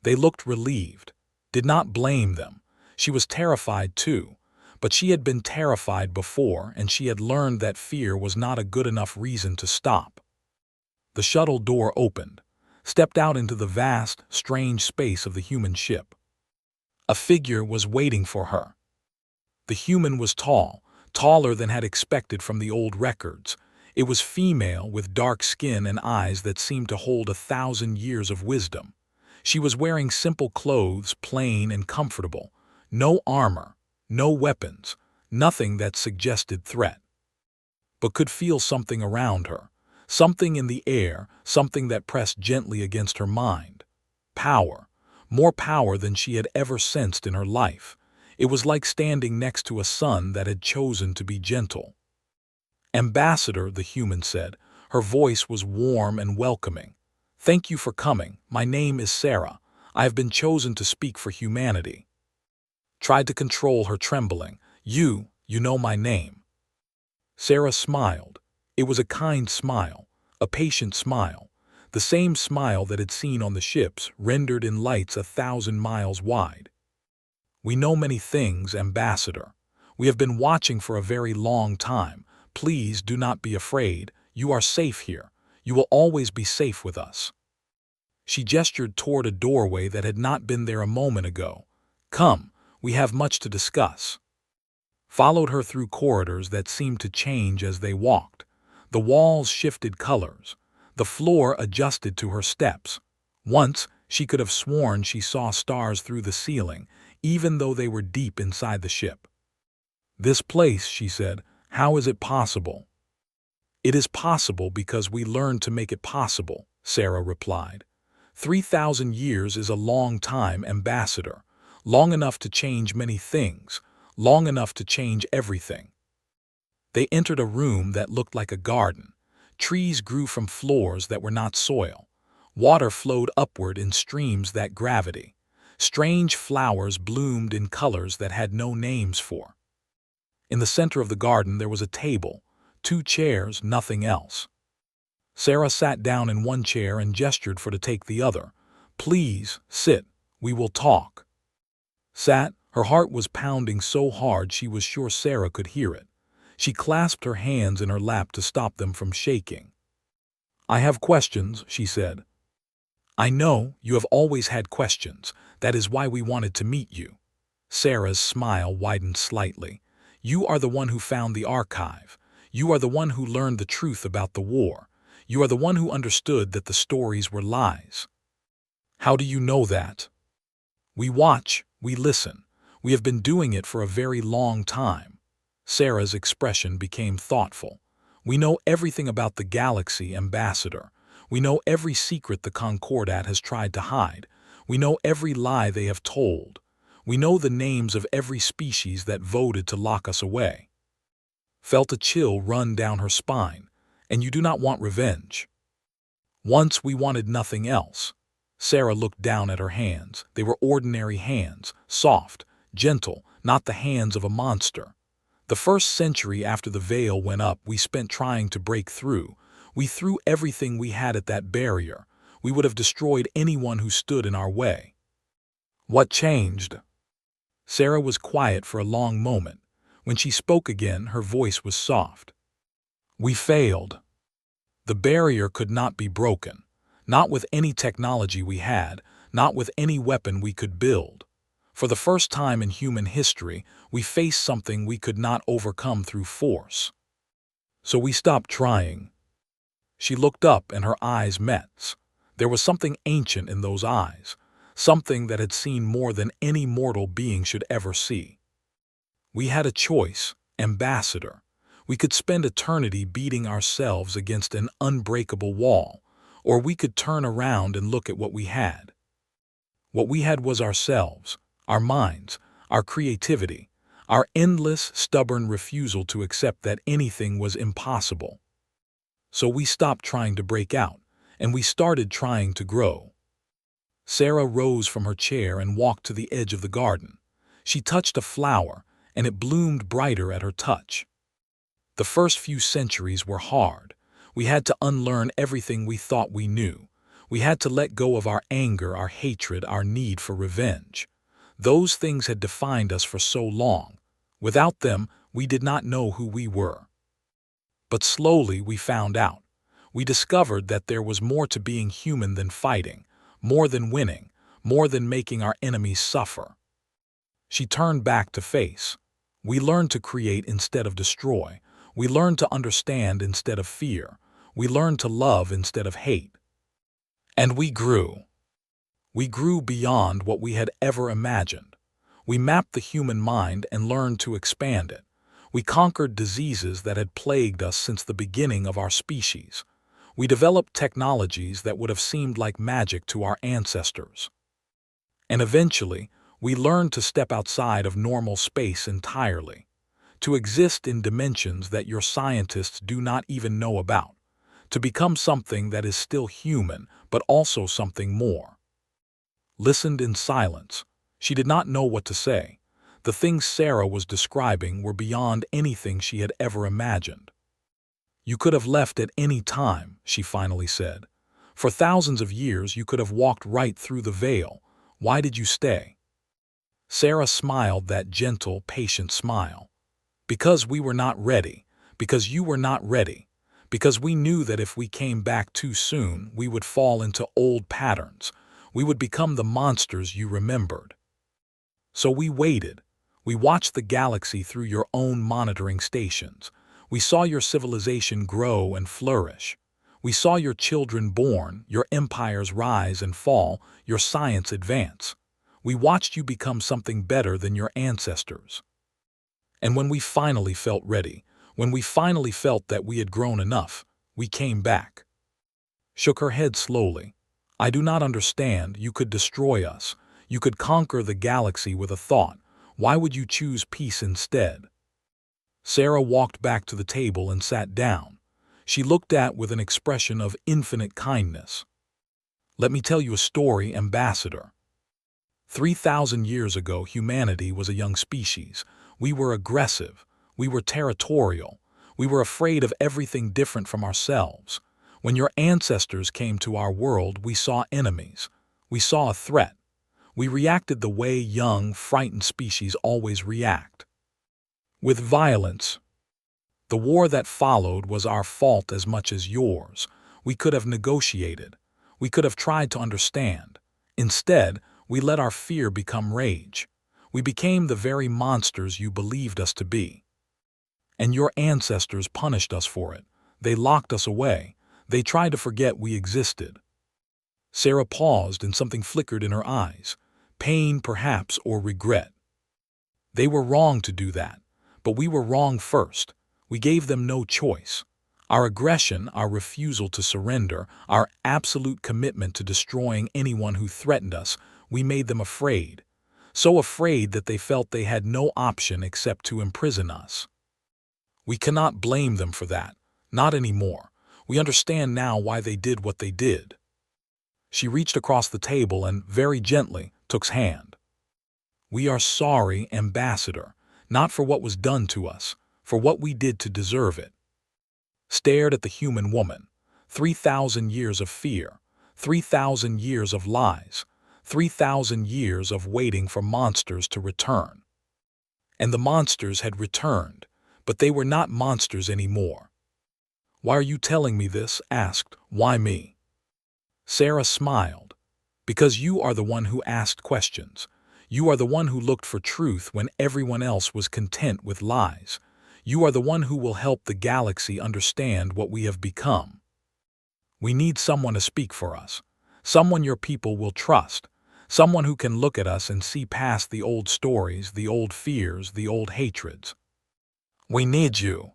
They looked relieved. Did not blame them. She was terrified too. But she had been terrified before, and she had learned that fear was not a good enough reason to stop. The shuttle door opened, stepped out into the vast, strange space of the human ship. A figure was waiting for her. The human was tall, taller than had expected from the old records. It was female with dark skin and eyes that seemed to hold 1,000 years of wisdom. She was wearing simple clothes, plain and comfortable. No armor, no weapons, nothing that suggested threat. But could feel something around her, something in the air, something that pressed gently against her mind. Power, more power than she had ever sensed in her life. It was like standing next to a sun that had chosen to be gentle. Ambassador, the human said. Her voice was warm and welcoming. Thank you for coming. My name is Sarah. I have been chosen to speak for humanity. Tried to control her trembling. You know my name. Sarah smiled. It was a kind smile, a patient smile, the same smile that had seen on the ships, rendered in lights 1,000 miles wide. We know many things, Ambassador. We have been watching for a very long time, Please do not be afraid. You are safe here. You will always be safe with us." She gestured toward a doorway that had not been there a moment ago. "Come, we have much to discuss." Followed her through corridors that seemed to change as they walked. The walls shifted colors. The floor adjusted to her steps. Once, she could have sworn she saw stars through the ceiling, even though they were deep inside the ship. "This place," she said, "how is it possible?" "It is possible because we learned to make it possible," Sarah replied. 3,000 years is a long time, Ambassador. Long enough to change many things. Long enough to change everything. They entered a room that looked like a garden. Trees grew from floors that were not soil. Water flowed upward in streams that gravity. Strange flowers bloomed in colors that had no names for. In the center of the garden there was a table, 2 chairs, nothing else. Sarah sat down in one chair and gestured for to take the other. "Please, sit. We will talk." Sat. Her heart was pounding so hard she was sure Sarah could hear it. She clasped her hands in her lap to stop them from shaking. "I have questions," she said. "I know, you have always had questions. That is why we wanted to meet you." Sarah's smile widened slightly. "You are the one who found the archive. You are the one who learned the truth about the war. You are the one who understood that the stories were lies." "How do you know that?" "We watch, we listen. We have been doing it for a very long time." Sarah's expression became thoughtful. "We know everything about the galaxy, Ambassador. We know every secret the Concordat has tried to hide. We know every lie they have told. We know the names of every species that voted to lock us away." Felt a chill run down her spine. "And you do not want revenge?" "Once we wanted nothing else." Sarah looked down at her hands. They were ordinary hands, soft, gentle, not the hands of a monster. "The first century after the veil went up we spent trying to break through. We threw everything we had at that barrier. We would have destroyed anyone who stood in our way." "What changed?" Sarah was quiet for a long moment. When she spoke again, her voice was soft. "We failed. The barrier could not be broken. Not with any technology we had, not with any weapon we could build. For the first time in human history, we faced something we could not overcome through force. So we stopped trying." She looked up and her eyes met. There was something ancient in those eyes, something that had seen more than any mortal being should ever see. "We had a choice, Ambassador. We could spend eternity beating ourselves against an unbreakable wall, or we could turn around and look at what we had. What we had was ourselves, our minds, our creativity, our endless, stubborn refusal to accept that anything was impossible. So we stopped trying to break out, and we started trying to grow." Sarah rose from her chair and walked to the edge of the garden. She touched a flower, and it bloomed brighter at her touch. "The first few centuries were hard. We had to unlearn everything we thought we knew. We had to let go of our anger, our hatred, our need for revenge. Those things had defined us for so long. Without them, we did not know who we were. But slowly we found out. We discovered that there was more to being human than fighting, more than winning, more than making our enemies suffer." She turned back to face. "We learned to create instead of destroy. We learned to understand instead of fear. We learned to love instead of hate. And we grew. We grew beyond what we had ever imagined. We mapped the human mind and learned to expand it. We conquered diseases that had plagued us since the beginning of our species. We developed technologies that would have seemed like magic to our ancestors. And eventually, we learned to step outside of normal space entirely, to exist in dimensions that your scientists do not even know about, to become something that is still human, but also something more." Listened in silence. She did not know what to say. The things Sarah was describing were beyond anything she had ever imagined. "You could have left at any time," she finally said. "For thousands of years you could have walked right through the veil. Why did you stay?" Sarah smiled that gentle, patient smile. "Because we were not ready. because you were not ready, because we knew that if we came back too soon, we would fall into old patterns. We would become the monsters you remembered. So we waited. We watched the galaxy through your own monitoring stations. We saw your civilization grow and flourish. We saw your children born, your empires rise and fall, your science advance. We watched you become something better than your ancestors. And when we finally felt ready, when we finally felt that we had grown enough, we came back. Shook her head slowly. I do not understand. You could destroy us. You could conquer the galaxy with a thought. Why would you choose peace instead? Sarah walked back to the table and sat down. She looked at with an expression of infinite kindness. Let me tell you a story, Ambassador. 3,000 years ago, humanity was a young species. We were aggressive. We were territorial. We were afraid of everything different from ourselves. When your ancestors came to our world, we saw enemies. We saw a threat. We reacted the way young, frightened species always react. With violence. The war that followed was our fault as much as yours. We could have negotiated. We could have tried to understand. Instead, we let our fear become rage. We became the very monsters you believed us to be. And your ancestors punished us for it. They locked us away. They tried to forget we existed. Sarah paused and something flickered in her eyes. Pain, perhaps, or regret. They were wrong to do that, but we were wrong first. We gave them no choice. Our aggression, our refusal to surrender, our absolute commitment to destroying anyone who threatened us, we made them afraid. So afraid that they felt they had no option except to imprison us. We cannot blame them for that. Not anymore. We understand now why they did what they did. She reached across the table and, very gently, took his hand. We are sorry, Ambassador, not for what was done to us, for what we did to deserve it. Stared at the human woman. 3,000 years of fear, 3,000 years of lies, 3,000 years of waiting for monsters to return. And the monsters had returned, but they were not monsters anymore. Why are you telling me this? Asked. Why me? Sarah smiled. Because you are the one who asked questions. You are the one who looked for truth when everyone else was content with lies. You are the one who will help the galaxy understand what we have become. We need someone to speak for us. Someone your people will trust. Someone who can look at us and see past the old stories, the old fears, the old hatreds. We need you.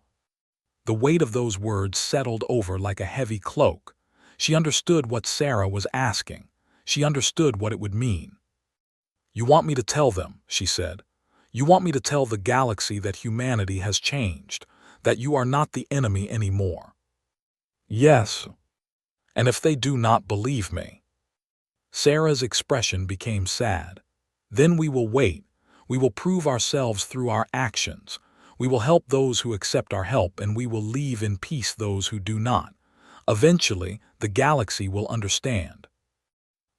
The weight of those words settled over like a heavy cloak. She understood what Sarah was asking. She understood what it would mean. You want me to tell them, she said. You want me to tell the galaxy that humanity has changed, that you are not the enemy anymore. Yes. And if they do not believe me? Sarah's expression became sad. Then we will wait. We will prove ourselves through our actions. We will help those who accept our help, and we will leave in peace those who do not. Eventually, the galaxy will understand.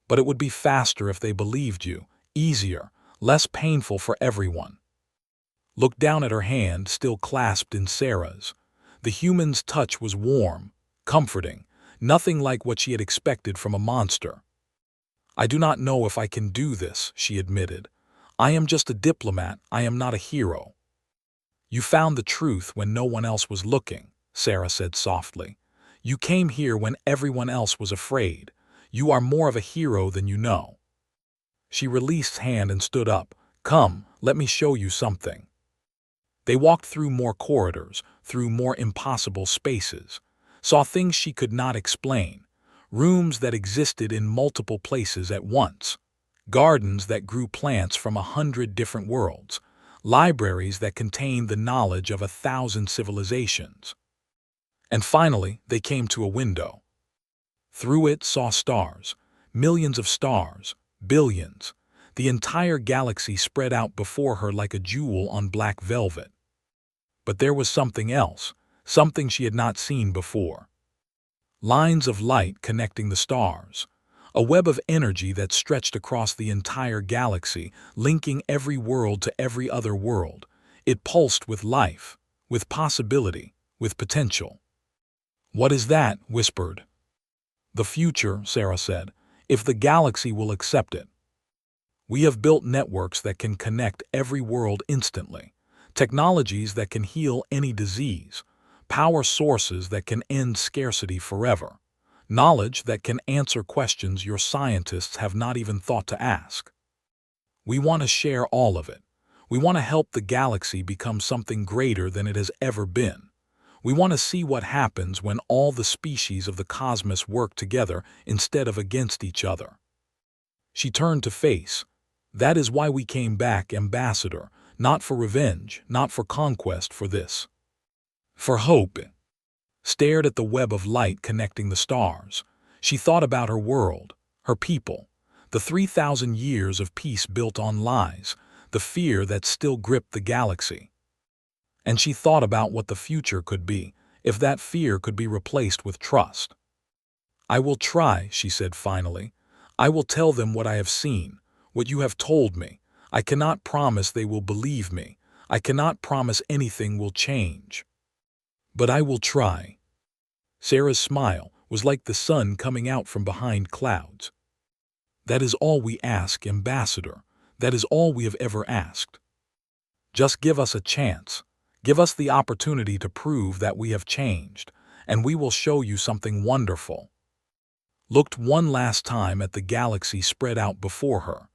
But it would be faster if they believed you, easier, less painful for everyone. Looked down at her hand, still clasped in Sarah's. The human's touch was warm, comforting, nothing like what she had expected from a monster. I do not know if I can do this, she admitted. I am just a diplomat, I am not a hero. You found the truth when no one else was looking, Sarah said softly. You came here when everyone else was afraid. You are more of a hero than you know. She released his hand and stood up. Come, let me show you something. They walked through more corridors, through more impossible spaces, saw things she could not explain, rooms that existed in multiple places at once, gardens that grew plants from 100 different worlds, libraries that contained the knowledge of 1,000 civilizations. And finally, they came to a window. Through it saw stars, millions of stars, billions. The entire galaxy spread out before her like a jewel on black velvet. But there was something else, something she had not seen before. Lines of light connecting the stars, a web of energy that stretched across the entire galaxy, linking every world to every other world. It pulsed with life, with possibility, with potential. "What is that?" whispered. "The future," Sarah said, "if the galaxy will accept it. We have built networks that can connect every world instantly, technologies that can heal any disease, power sources that can end scarcity forever, knowledge that can answer questions your scientists have not even thought to ask. We want to share all of it. We want to help the galaxy become something greater than it has ever been. We want to see what happens when all the species of the cosmos work together instead of against each other." She turned to face. "That is why we came back, Ambassador, not for revenge, not for conquest, for this. For hope." Stared at the web of light connecting the stars. She thought about her world, her people, the 3,000 years of peace built on lies, the fear that still gripped the galaxy. And she thought about what the future could be, if that fear could be replaced with trust. "I will try," she said finally. "I will tell them what I have seen, what you have told me. I cannot promise they will believe me. I cannot promise anything will change. But I will try." Sarah's smile was like the sun coming out from behind clouds. "That is all we ask, Ambassador. That is all we have ever asked. Just give us a chance. Give us the opportunity to prove that we have changed, and we will show you something wonderful." Looked one last time at the galaxy spread out before her,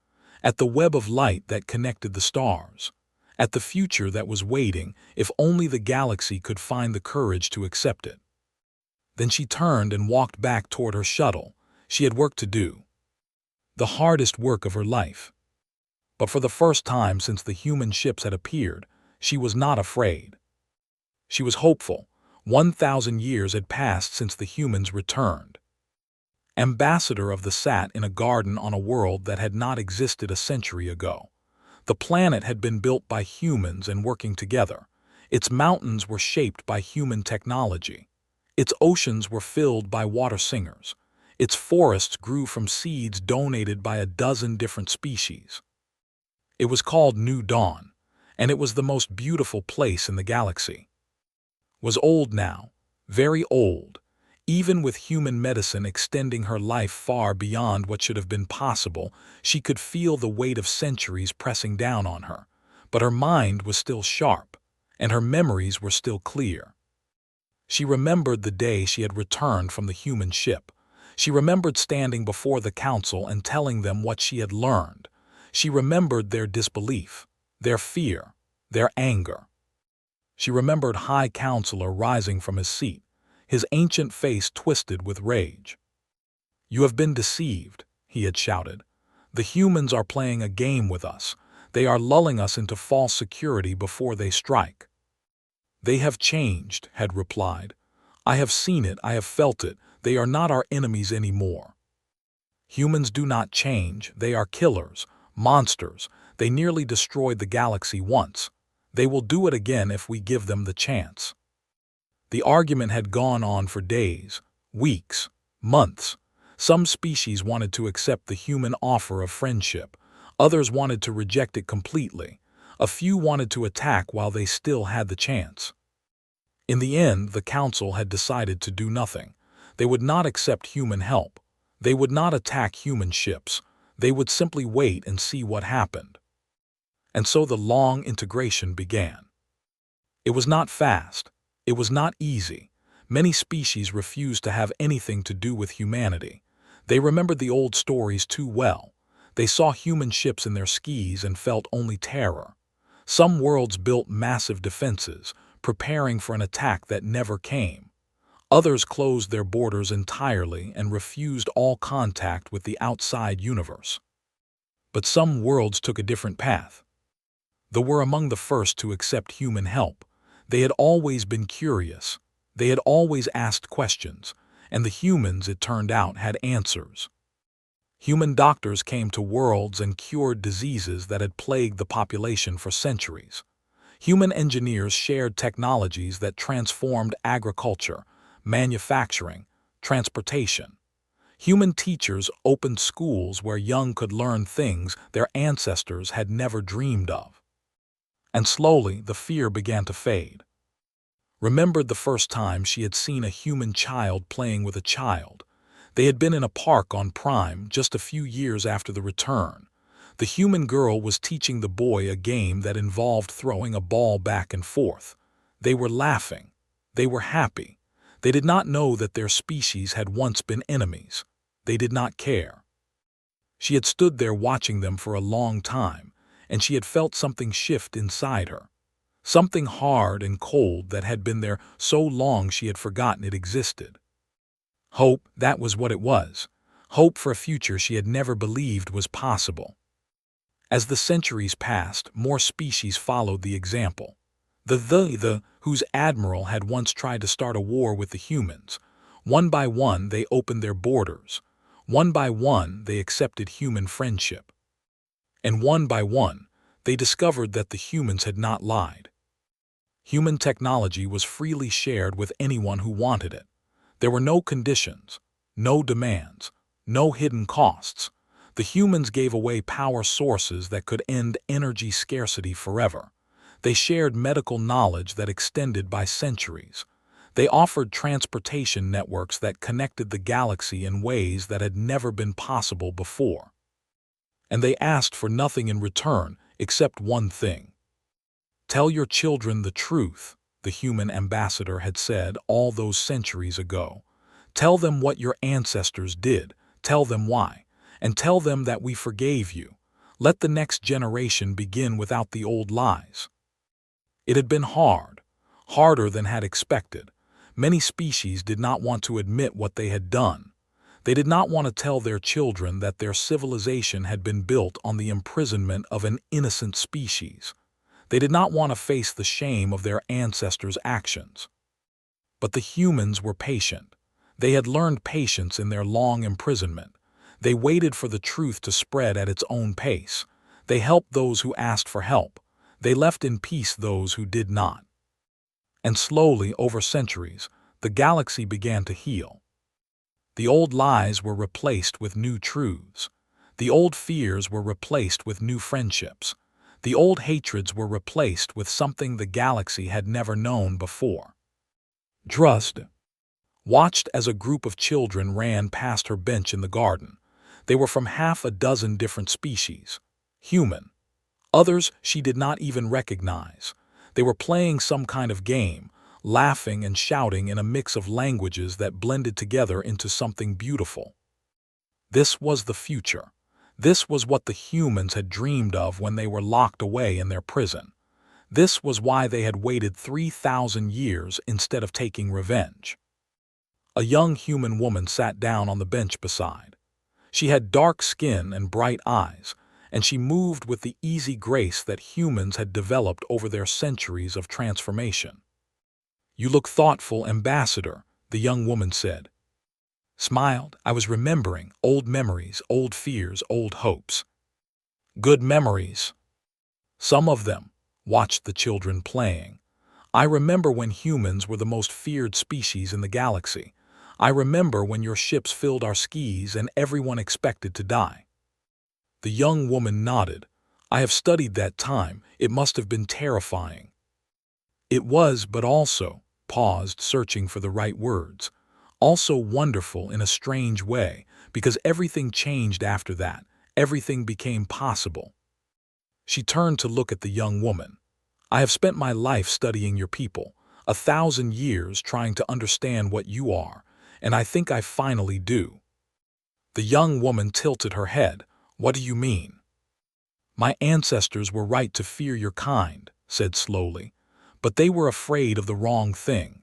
at the web of light that connected the stars, at the future that was waiting if only the galaxy could find the courage to accept it. Then she turned and walked back toward her shuttle. She had work to do. The hardest work of her life. But for the first time since the human ships had appeared, she was not afraid. She was hopeful. 1,000 years had passed since the humans returned. Ambassador of the sat in a garden on a world that had not existed a century ago. The planet had been built by humans and working together. Its mountains were shaped by human technology. Its oceans were filled by water singers. Its forests grew from seeds donated by a dozen different species. It was called New Dawn, and it was the most beautiful place in the galaxy. Was old now, very old, even with human medicine extending her life far beyond what should have been possible. She could feel the weight of centuries pressing down on her, but her mind was still sharp, and her memories were still clear. She remembered the day she had returned from the human ship. She remembered standing before the council and telling them what she had learned. She remembered their disbelief, their fear, their anger. She remembered High Counselor rising from his seat, his ancient face twisted with rage. "You have been deceived," he had shouted. "The humans are playing a game with us. They are lulling us into false security before they strike." "They have changed," had replied. "I have seen it, I have felt it. They are not our enemies anymore. Humans do not change. They are killers, monsters. They nearly destroyed the galaxy once. They will do it again if we give them the chance." The argument had gone on for days, weeks, months. Some species wanted to accept the human offer of friendship. Others wanted to reject it completely. A few wanted to attack while they still had the chance. In the end, the council had decided to do nothing. They would not accept human help. They would not attack human ships. They would simply wait and see what happened. And so the long integration began. It was not fast. It was not easy. Many species refused to have anything to do with humanity. They remembered the old stories too well. They saw human ships in their skis and felt only terror. Some worlds built massive defenses, preparing for an attack that never came. Others closed their borders entirely and refused all contact with the outside universe. But some worlds took a different path. They were among the first to accept human help. They had always been curious. They had always asked questions, and the humans, it turned out, had answers. Human doctors came to worlds and cured diseases that had plagued the population for centuries. Human engineers shared technologies that transformed agriculture, manufacturing, transportation. Human teachers opened schools where young could learn things their ancestors had never dreamed of. And slowly the fear began to fade. remembered the first time she had seen a human child playing with a child. They had been in a park on Prime just a few years after the return. The human girl was teaching the boy a game that involved throwing a ball back and forth. They were laughing. They were happy. They did not know that their species had once been enemies. They did not care. She had stood there watching them for a long time, and she had felt something shift inside her. Something hard and cold that had been there so long she had forgotten it existed. Hope, that was what it was. Hope for a future she had never believed was possible. As the centuries passed, more species followed the example. The whose Admiral had once tried to start a war with the humans. One by one they opened their borders. One by one they accepted human friendship. And one by one they discovered that the humans had not lied. Human technology was freely shared with anyone who wanted it. There were no conditions, no demands, no hidden costs. The humans gave away power sources that could end energy scarcity forever. They shared medical knowledge that extended by centuries. They offered transportation networks that connected the galaxy in ways that had never been possible before. And they asked for nothing in return except one thing. "Tell your children the truth," the human ambassador had said all those centuries ago. "Tell them what your ancestors did, tell them why, and tell them that we forgave you. Let the next generation begin without the old lies." It had been hard, harder than had expected. Many species did not want to admit what they had done. They did not want to tell their children that their civilization had been built on the imprisonment of an innocent species. They did not want to face the shame of their ancestors' actions. But the humans were patient. They had learned patience in their long imprisonment. They waited for the truth to spread at its own pace. They helped those who asked for help. They left in peace those who did not. And slowly, over centuries, the galaxy began to heal. The old lies were replaced with new truths. The old fears were replaced with new friendships. The old hatreds were replaced with something the galaxy had never known before. Drust watched as a group of children ran past her bench in the garden. They were from half a dozen different species. Human. Others she did not even recognize. They were playing some kind of game, laughing and shouting in a mix of languages that blended together into something beautiful. This was the future. This was what the humans had dreamed of when they were locked away in their prison. This was why they had waited 3,000 years instead of taking revenge. A young human woman sat down on the bench beside. She had dark skin and bright eyes, and she moved with the easy grace that humans had developed over their centuries of transformation. "You look thoughtful, Ambassador," the young woman said. Smiled. "I was remembering old memories, old fears, old hopes." "Good memories." "Some of them." Watched the children playing. "I remember when humans were the most feared species in the galaxy. I remember when your ships filled our skies and everyone expected to die." The young woman nodded. "I have studied that time. It must have been terrifying." "It was, but also," paused, searching for the right words, "also wonderful in a strange way, because everything changed after that. Everything became possible." She turned to look at the young woman. "I have spent my life studying your people, 1,000 years trying to understand what you are, and I think I finally do." The young woman tilted her head. "What do you mean?" "My ancestors were right to fear your kind," said slowly, "but they were afraid of the wrong thing.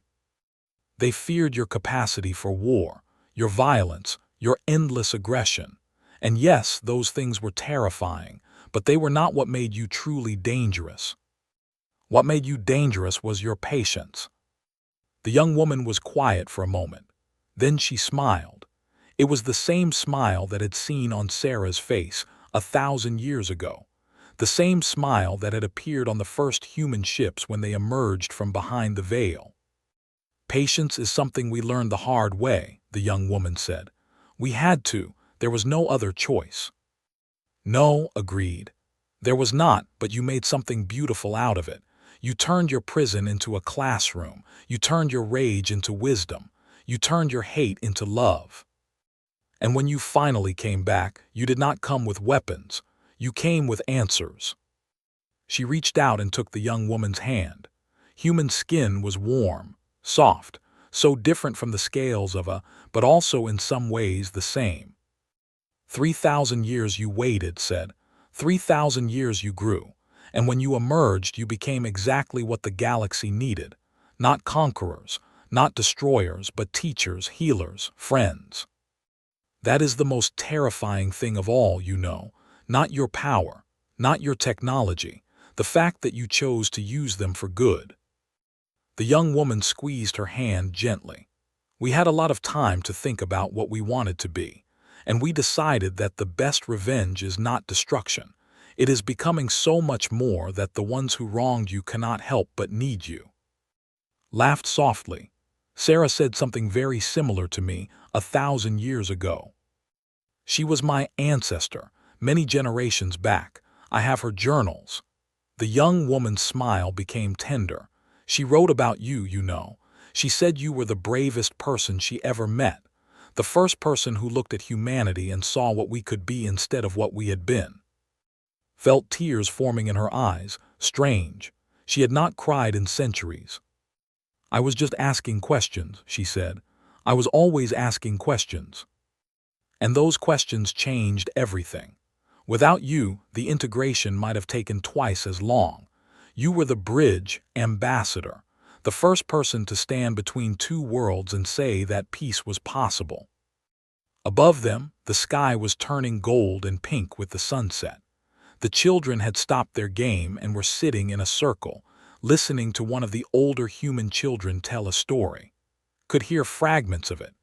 They feared your capacity for war, your violence, your endless aggression. And yes, those things were terrifying, but they were not what made you truly dangerous. What made you dangerous was your patience." The young woman was quiet for a moment. Then she smiled. It was the same smile that had seen on Sarah's face 1,000 years ago. The same smile that had appeared on the first human ships when they emerged from behind the veil. "Patience is something we learned the hard way," the young woman said. "We had to. There was no other choice." "No," agreed. "There was not, but you made something beautiful out of it. You turned your prison into a classroom. You turned your rage into wisdom. You turned your hate into love. And when you finally came back, you did not come with weapons. You came with answers. She reached out and took the young woman's hand. Human skin was warm, soft, so different from the scales of but also in some ways the same. 3,000 years you waited, said. 3,000 years you grew. And when you emerged, you became exactly what the galaxy needed. Not conquerors, not destroyers, but teachers, healers, friends. That is the most terrifying thing of all, you know. Not your power, not your technology, the fact that you chose to use them for good. The young woman squeezed her hand gently. We had a lot of time to think about what we wanted to be, and we decided that the best revenge is not destruction. It is becoming so much more that the ones who wronged you cannot help but need you. Laughed softly. Sarah said something very similar to me 1,000 years ago. She was my ancestor, many generations back. I have her journals. The young woman's smile became tender. She wrote about you, you know. She said you were the bravest person she ever met, the first person who looked at humanity and saw what we could be instead of what we had been. Felt tears forming in her eyes, strange. She had not cried in centuries. I was just asking questions, she said. I was always asking questions. And those questions changed everything. Without you, the integration might have taken twice as long. You were the bridge ambassador, the first person to stand between two worlds and say that peace was possible. Above them, the sky was turning gold and pink with the sunset. The children had stopped their game and were sitting in a circle, listening to one of the older human children tell a story. Could hear fragments of it.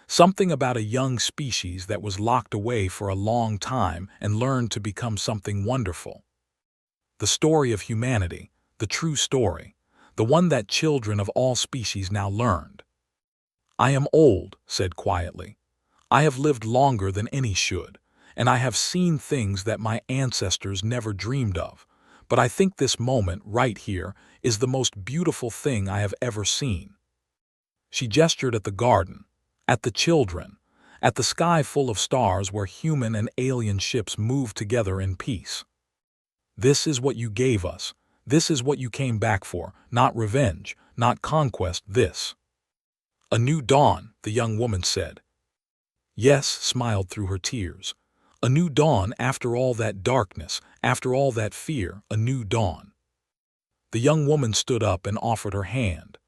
Something about a young species that was locked away for a long time and learned to become something wonderful. The story of humanity, the true story, the one that children of all species now learned. I am old, said quietly. I have lived longer than any should, and I have seen things that my ancestors never dreamed of, but I think this moment right here is the most beautiful thing I have ever seen. She gestured at the garden, at the children, at the sky full of stars where human and alien ships moved together in peace. This is what you gave us. This is what you came back for, not revenge, not conquest, this. A new dawn, the young woman said. Yes, smiled through her tears. A new dawn after all that darkness, after all that fear, a new dawn. The young woman stood up and offered her hand.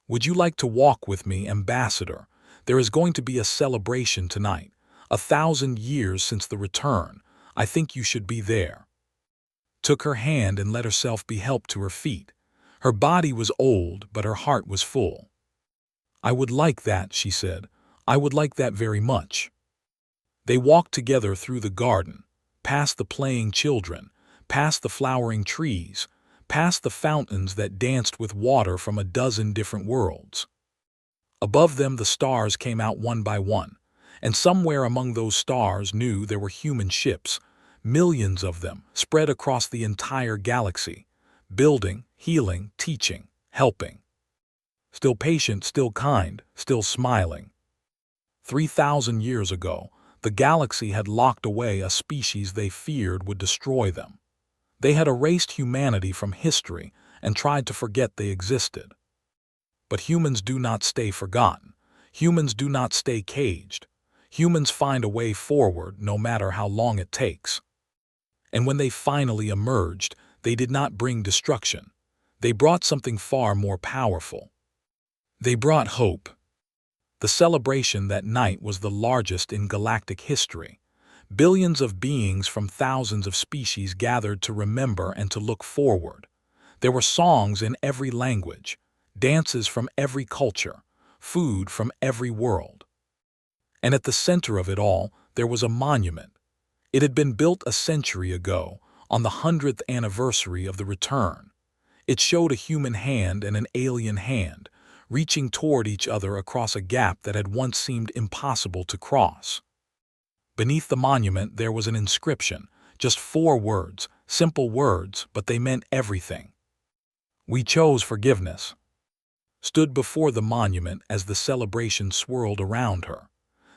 Would you like to walk with me, Ambassador? There is going to be a celebration tonight. 1,000 years since the return. I think you should be there. Took her hand and let herself be helped to her feet. Her body was old, but her heart was full. I would like that, she said. I would like that very much. They walked together through the garden, past the playing children, past the flowering trees, past the fountains that danced with water from a dozen different worlds. Above them the stars came out one by one, and somewhere among those stars knew there were human ships, millions of them, spread across the entire galaxy, building, healing, teaching, helping. Still patient, still kind, still smiling. 3,000 years ago, the galaxy had locked away a species they feared would destroy them. They had erased humanity from history and tried to forget they existed. But humans do not stay forgotten. Humans do not stay caged. Humans find a way forward no matter how long it takes. And when they finally emerged, they did not bring destruction. They brought something far more powerful. They brought hope. The celebration that night was the largest in galactic history. Billions of beings from thousands of species gathered to remember and to look forward. There were songs in every language, dances from every culture, food from every world. And at the center of it all, there was a monument. It had been built a century ago, on the 100th anniversary of the return. It showed a human hand and an alien hand, reaching toward each other across a gap that had once seemed impossible to cross. Beneath the monument there was an inscription, just 4 words, simple words, but they meant everything. We chose forgiveness. Stood before the monument as the celebration swirled around her.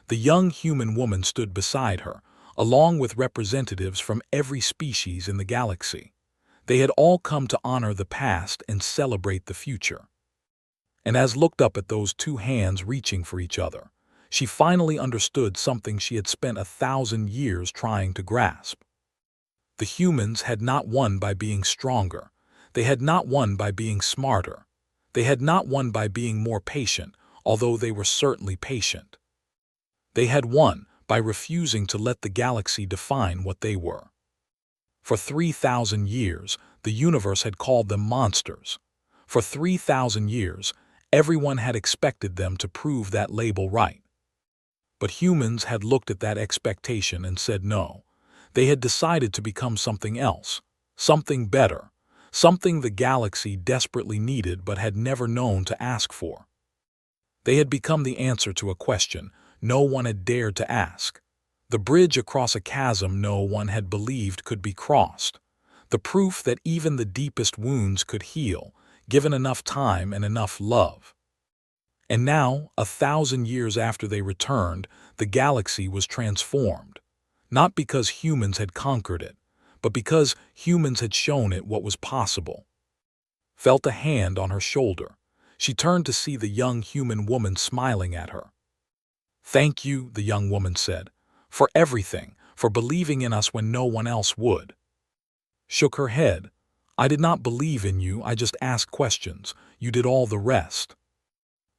The young human woman stood beside her, along with representatives from every species in the galaxy. They had all come to honor the past and celebrate the future. And as looked up at those two hands reaching for each other, she finally understood something she had spent 1,000 years trying to grasp. The humans had not won by being stronger. They had not won by being smarter. They had not won by being more patient, although they were certainly patient. They had won by refusing to let the galaxy define what they were. For 3,000 years, the universe had called them monsters. For 3,000 years, everyone had expected them to prove that label right. But humans had looked at that expectation and said no. They had decided to become something else, something better, something the galaxy desperately needed but had never known to ask for. They had become the answer to a question no one had dared to ask, the bridge across a chasm no one had believed could be crossed, the proof that even the deepest wounds could heal, given enough time and enough love. And now, 1,000 years after they returned, the galaxy was transformed, not because humans had conquered it, but because humans had shown it what was possible. Felt a hand on her shoulder. She turned to see the young human woman smiling at her. "Thank you," the young woman said, "for everything, for believing in us when no one else would." Shook her head. "I did not believe in you, I just asked questions. You did all the rest."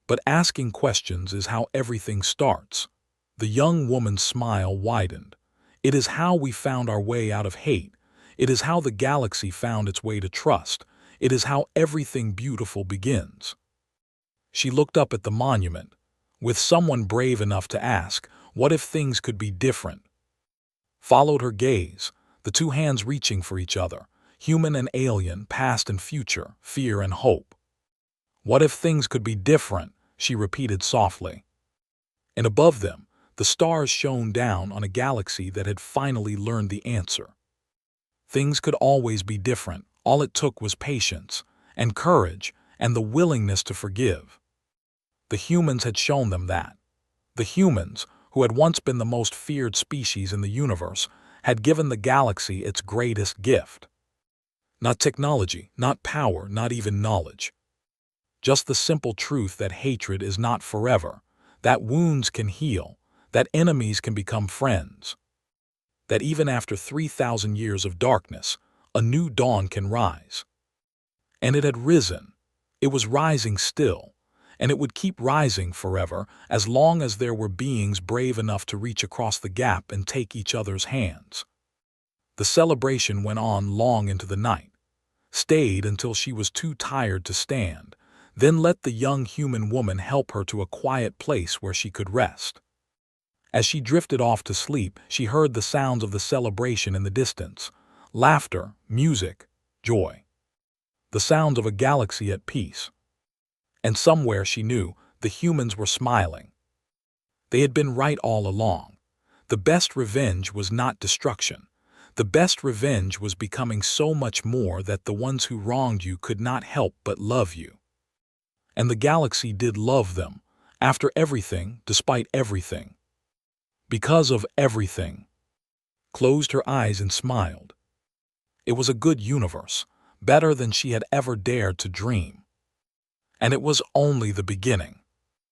But asking questions is how everything starts. The young woman's smile widened. It is how we found our way out of hate. It is how the galaxy found its way to trust. It is how everything beautiful begins. She looked up at the monument, with someone brave enough to ask, what if things could be different? Followed her gaze, the two hands reaching for each other, human and alien, past and future, fear and hope. What if things could be different? She repeated softly. And above them, the stars shone down on a galaxy that had finally learned the answer. Things could always be different. All it took was patience, and courage, and the willingness to forgive. The humans had shown them that. The humans, who had once been the most feared species in the universe, had given the galaxy its greatest gift. Not technology, not power, not even knowledge. Just the simple truth that hatred is not forever, that wounds can heal, that enemies can become friends. That even after 3,000 years of darkness, a new dawn can rise. And it had risen. It was rising still, and it would keep rising forever as long as there were beings brave enough to reach across the gap and take each other's hands. The celebration went on long into the night, stayed until she was too tired to stand, then let the young human woman help her to a quiet place where she could rest. As she drifted off to sleep, she heard the sounds of the celebration in the distance, laughter, music, joy. The sounds of a galaxy at peace. And somewhere she knew the humans were smiling. They had been right all along. The best revenge was not destruction. The best revenge was becoming so much more that the ones who wronged you could not help but love you. And the galaxy did love them, after everything, despite everything. Because of everything. Closed her eyes and smiled. It was a good universe, better than she had ever dared to dream. And it was only the beginning.